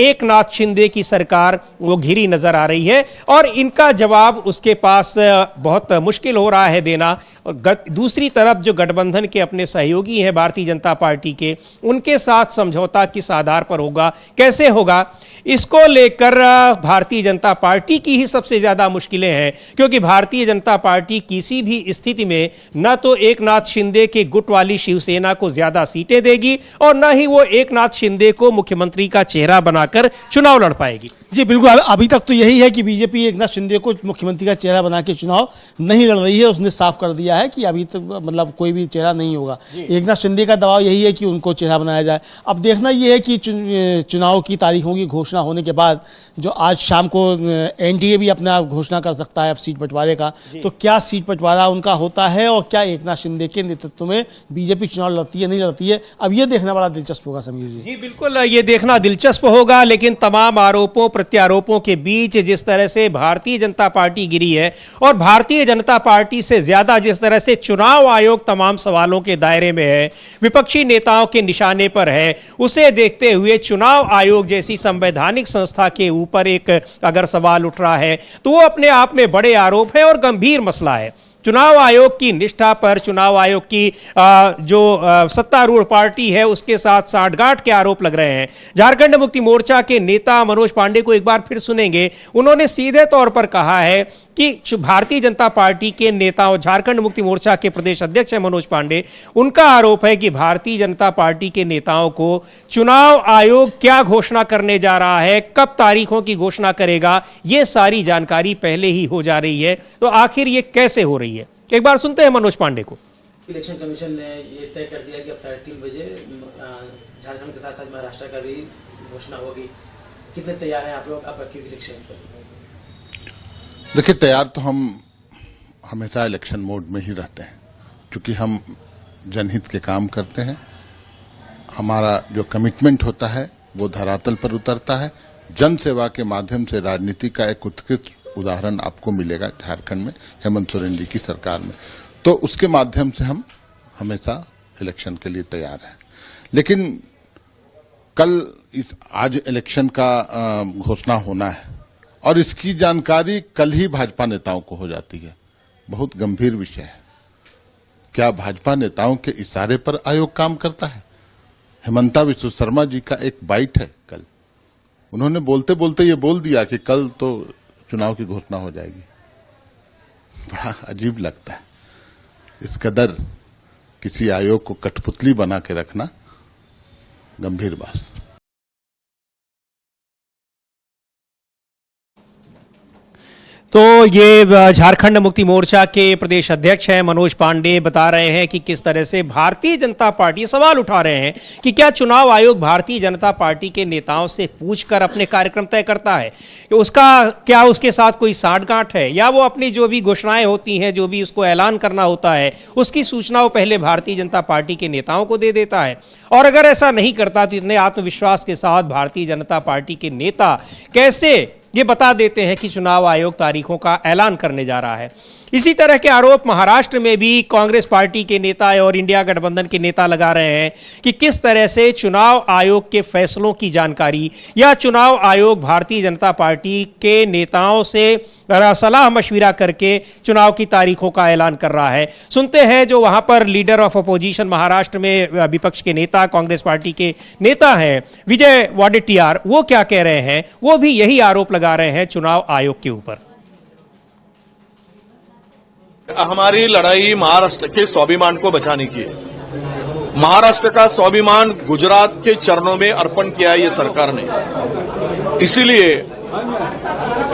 एकनाथ शिंदे की सरकार वो घिरी नजर आ रही है और इनका जवाब उसके पास बहुत मुश्किल हो रहा है देना। और दूसरी तरफ जो गठबंधन के अपने सहयोगी हैं भारतीय जनता पार्टी के, उनके साथ समझौता किस आधार पर होगा, कैसे होगा, इसको लेकर भारतीय जनता पार्टी की ही सबसे ज्यादा मुश्किलें हैं। क्योंकि भारतीय जनता पार्टी किसी भी स्थिति में न तो एकनाथ शिंदे के गुट वाली शिवसेना को ज्यादा सीटें देगी और न ही वो एकनाथ शिंदे को मुख्यमंत्री का चेहरा बनाकर चुनाव लड़ पाएगी। जी बिल्कुल, अभी तक तो यही है कि बीजेपी एकनाथ शिंदे को मुख्यमंत्री का चेहरा बना के चुनाव नहीं लड़ रही है। उसने साफ कर दिया है कि अभी तक मतलब कोई भी चेहरा नहीं होगा। एकनाथ शिंदे का दबाव यही है कि उनको चेहरा बनाया जाए। अब देखना ये है कि चुनाव की तारीखों की घोषणा होने के बाद जो आज शाम को एनडीए भी अपना घोषणा कर सकता है अब सीट बंटवारे का, तो क्या सीट बंटवारा उनका होता है और क्या एकनाथ शिंदे के नेतृत्व में बीजेपी चुनाव लड़ती है नहीं लड़ती है, अब ये देखना बड़ा दिलचस्प होगा। समीर जी जी बिल्कुल, ये देखना दिलचस्प होगा। लेकिन तमाम आरोपों प्रत्यारोपों के बीच जिस तरह से भारतीय जनता पार्टी गिरी है और भारतीय जनता पार्टी से ज्यादा जिस तरह से चुनाव आयोग तमाम सवालों के दायरे में है, विपक्षी नेताओं के निशाने पर है, उसे देखते हुए चुनाव आयोग जैसी संवैधानिक संस्था के ऊपर एक अगर सवाल उठ रहा है तो वो अपने आप में बड़े आरोप है और गंभीर मसला है। चुनाव आयोग की निष्ठा पर, चुनाव आयोग की जो सत्तारूढ़ पार्टी है उसके साथ साठगांठ के आरोप लग रहे हैं। झारखंड मुक्ति मोर्चा के नेता मनोज पांडे को एक बार फिर सुनेंगे। उन्होंने सीधे तौर पर कहा है कि भारतीय जनता पार्टी के नेताओं, झारखंड मुक्ति मोर्चा के प्रदेश अध्यक्ष हैं मनोज पांडे, उनका आरोप है कि भारतीय जनता पार्टी के नेताओं को चुनाव आयोग क्या घोषणा करने जा रहा है, कब तारीखों की घोषणा करेगा, ये सारी जानकारी पहले ही हो जा रही है। तो आखिर ये कैसे हो रही है, एक बार सुनते हैं मनोज पांडे को। इलेक्शन कमीशन ने ये तय कर दिया कि अब 3:30 बजे झारखंड के साथ साथ महाराष्ट्र का भी घोषणा होगी। कितने तैयार हैं आप लोग अब की इलेक्शन पर? देखिए, तैयार तो हम हमेशा इलेक्शन मोड में ही रहते हैं, क्योंकि हम जनहित के काम करते हैं। हमारा जो कमिटमेंट होता है वो धरातल पर उतरता है। जन सेवा के माध्यम से राजनीति का एक उत्कृष्ट उदाहरण आपको मिलेगा झारखंड में हेमंत सोरेन जी की सरकार में। तो उसके माध्यम से हम हमेशा इलेक्शन के लिए तैयार हैं। लेकिन आज इलेक्शन का घोषणा होना है और इसकी जानकारी कल ही भाजपा नेताओं को हो जाती है। बहुत गंभीर विषय है। क्या भाजपा नेताओं के इशारे पर आयोग काम करता है? हेमंता विश्व शर्मा जी का एक बाइट है कल, उन्होंने बोलते बोलते ये बोल दिया कि कल तो चुनाव की घोषणा हो जाएगी। बड़ा अजीब लगता है। इस कदर किसी आयोग को कठपुतली बना के रखना गंभीर बात। तो ये झारखंड मुक्ति मोर्चा के प्रदेश अध्यक्ष हैं मनोज पांडे, बता रहे हैं कि किस तरह से भारतीय जनता पार्टी सवाल उठा रहे हैं कि क्या चुनाव आयोग भारतीय जनता पार्टी के नेताओं से पूछकर अपने कार्यक्रम तय करता है, उसका क्या उसके साथ कोई साठगांठ है, या वो अपनी जो भी घोषणाएं होती हैं, जो भी उसको ऐलान करना होता है, उसकी सूचना वो पहले भारतीय जनता पार्टी के नेताओं को दे देता है। और अगर ऐसा नहीं करता तो इतने आत्मविश्वास के साथ भारतीय जनता पार्टी के नेता कैसे ये बता देते हैं कि चुनाव आयोग तारीखों का ऐलान करने जा रहा है। इसी तरह के आरोप महाराष्ट्र में भी कांग्रेस पार्टी के नेता और इंडिया गठबंधन के नेता लगा रहे हैं कि किस तरह से चुनाव आयोग के फैसलों की जानकारी या चुनाव आयोग भारतीय जनता पार्टी के नेताओं से सलाह मशविरा करके चुनाव की तारीखों का ऐलान कर रहा है। सुनते हैं जो वहां पर लीडर ऑफ अपोजिशन महाराष्ट्र में विपक्ष के नेता, कांग्रेस पार्टी के नेता हैं विजय वडेट्टियार, वो क्या कह रहे हैं। वो भी यही आरोप लगा रहे हैं चुनाव आयोग के ऊपर। हमारी लड़ाई महाराष्ट्र के स्वाभिमान को बचाने की है। महाराष्ट्र का स्वाभिमान गुजरात के चरणों में अर्पण किया है ये सरकार ने, इसीलिए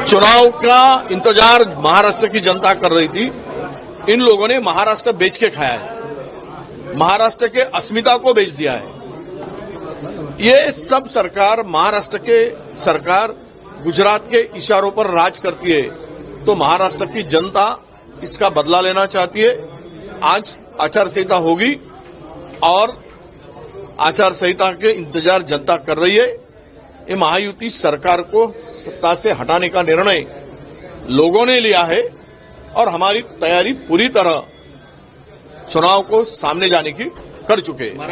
चुनाव का इंतजार महाराष्ट्र की जनता कर रही थी। इन लोगों ने महाराष्ट्र बेच के खाया है, महाराष्ट्र के अस्मिता को बेच दिया है। ये सब सरकार, महाराष्ट्र के सरकार गुजरात के इशारों पर राज करती है, तो महाराष्ट्र की जनता इसका बदला लेना चाहती है। आज आचार संहिता होगी और आचार संहिता के इंतजार जनता कर रही है। ये महायुति सरकार को सत्ता से हटाने का निर्णय लोगों ने लिया है और हमारी तैयारी पूरी तरह चुनाव को सामने जाने की कर चुके हैं।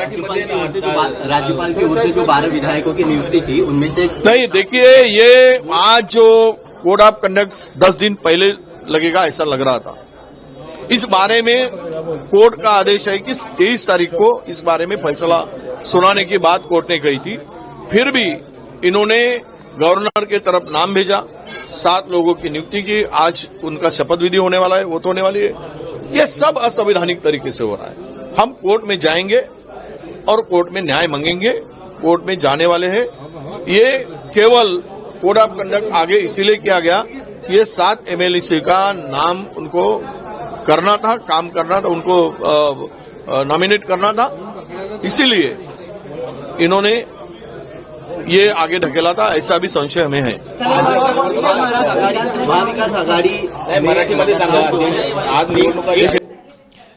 राज्यपाल के होते जो 12 विधायकों की नियुक्ति थी उनमें से नहीं, देखिए ये आज जो कोड ऑफ कंडक्ट 10 दिन पहले लगेगा ऐसा लग रहा था। इस बारे में कोर्ट का आदेश है कि 23 तारीख को इस बारे में फैसला सुनाने की बात कोर्ट ने कही थी। फिर भी इन्होंने गवर्नर के तरफ नाम भेजा, 7 लोगों की नियुक्ति की, आज उनका शपथ विधि होने वाला है, वो तो होने वाली है। ये सब असंवैधानिक तरीके से हो रहा है। हम कोर्ट में जाएंगे और कोर्ट में न्याय मांगेंगे, कोर्ट में जाने वाले हैं। ये केवल कोड ऑफ कंडक्ट आगे इसीलिए किया गया कि ये 7 MLC का नाम उनको करना था, काम करना था, उनको नॉमिनेट करना था, इसीलिए इन्होंने ये आगे ढकेला था, ऐसा भी संशय हमें है। महाविकास आघाडी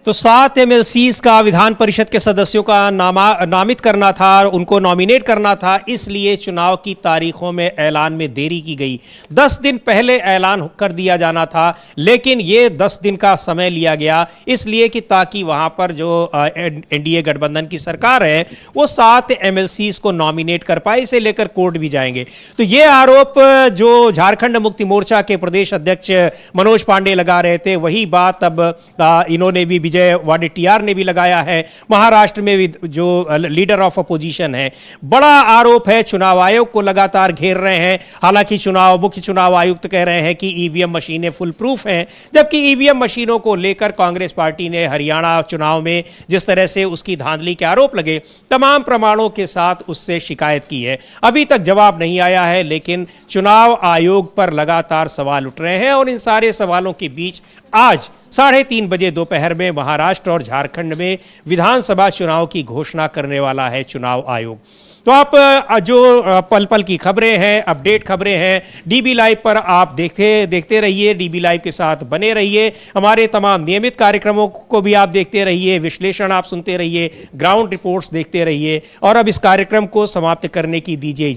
तो 7 MLCs का विधान परिषद के सदस्यों का नामित करना था, उनको नॉमिनेट करना था, इसलिए चुनाव की तारीखों में ऐलान में देरी की गई। 10 दिन पहले ऐलान कर दिया जाना था, लेकिन ये 10 दिन का समय लिया गया इसलिए कि ताकि वहां पर जो NDA गठबंधन की सरकार है वो 7 MLCs को नॉमिनेट कर पाए। इसे लेकर कोर्ट भी जाएंगे। तो ये आरोप जो झारखंड मुक्ति मोर्चा के प्रदेश अध्यक्ष मनोज पांडे लगा रहे थे, वही बात अब इन्होंने भी, विजय वाडेटियार ने भी लगाया है। महाराष्ट्र में भी जो लीडर ऑफ अपोजिशन है, बड़ा आरोप है, चुनाव आयोग को लगातार घेर रहे हैं। हालांकि मुख्य चुनाव आयुक्त कह रहे हैं कि EVM मशीनें फुल प्रूफ हैं, जबकि EVM मशीनों को लेकर कांग्रेस पार्टी ने हरियाणा चुनाव में जिस तरह से उसकी धांधली के आरोप लगे, तमाम प्रमाणों के साथ उससे शिकायत की है। अभी तक जवाब नहीं आया है, लेकिन चुनाव आयोग पर लगातार सवाल उठ रहे हैं और इन सारे सवालों के बीच आज 3:30 बजे दोपहर में महाराष्ट्र और झारखंड में विधानसभा चुनाव की घोषणा करने वाला है चुनाव आयोग। तो आप जो पल पल की खबरें हैं, अपडेट खबरें हैं, DB लाइव पर आप देखते रहिए, DB लाइव के साथ बने रहिए। हमारे तमाम नियमित कार्यक्रमों को भी आप देखते रहिए, विश्लेषण आप सुनते रहिए, ग्राउंड रिपोर्ट्स देखते रहिए। और अब इस कार्यक्रम को समाप्त करने की दीजिए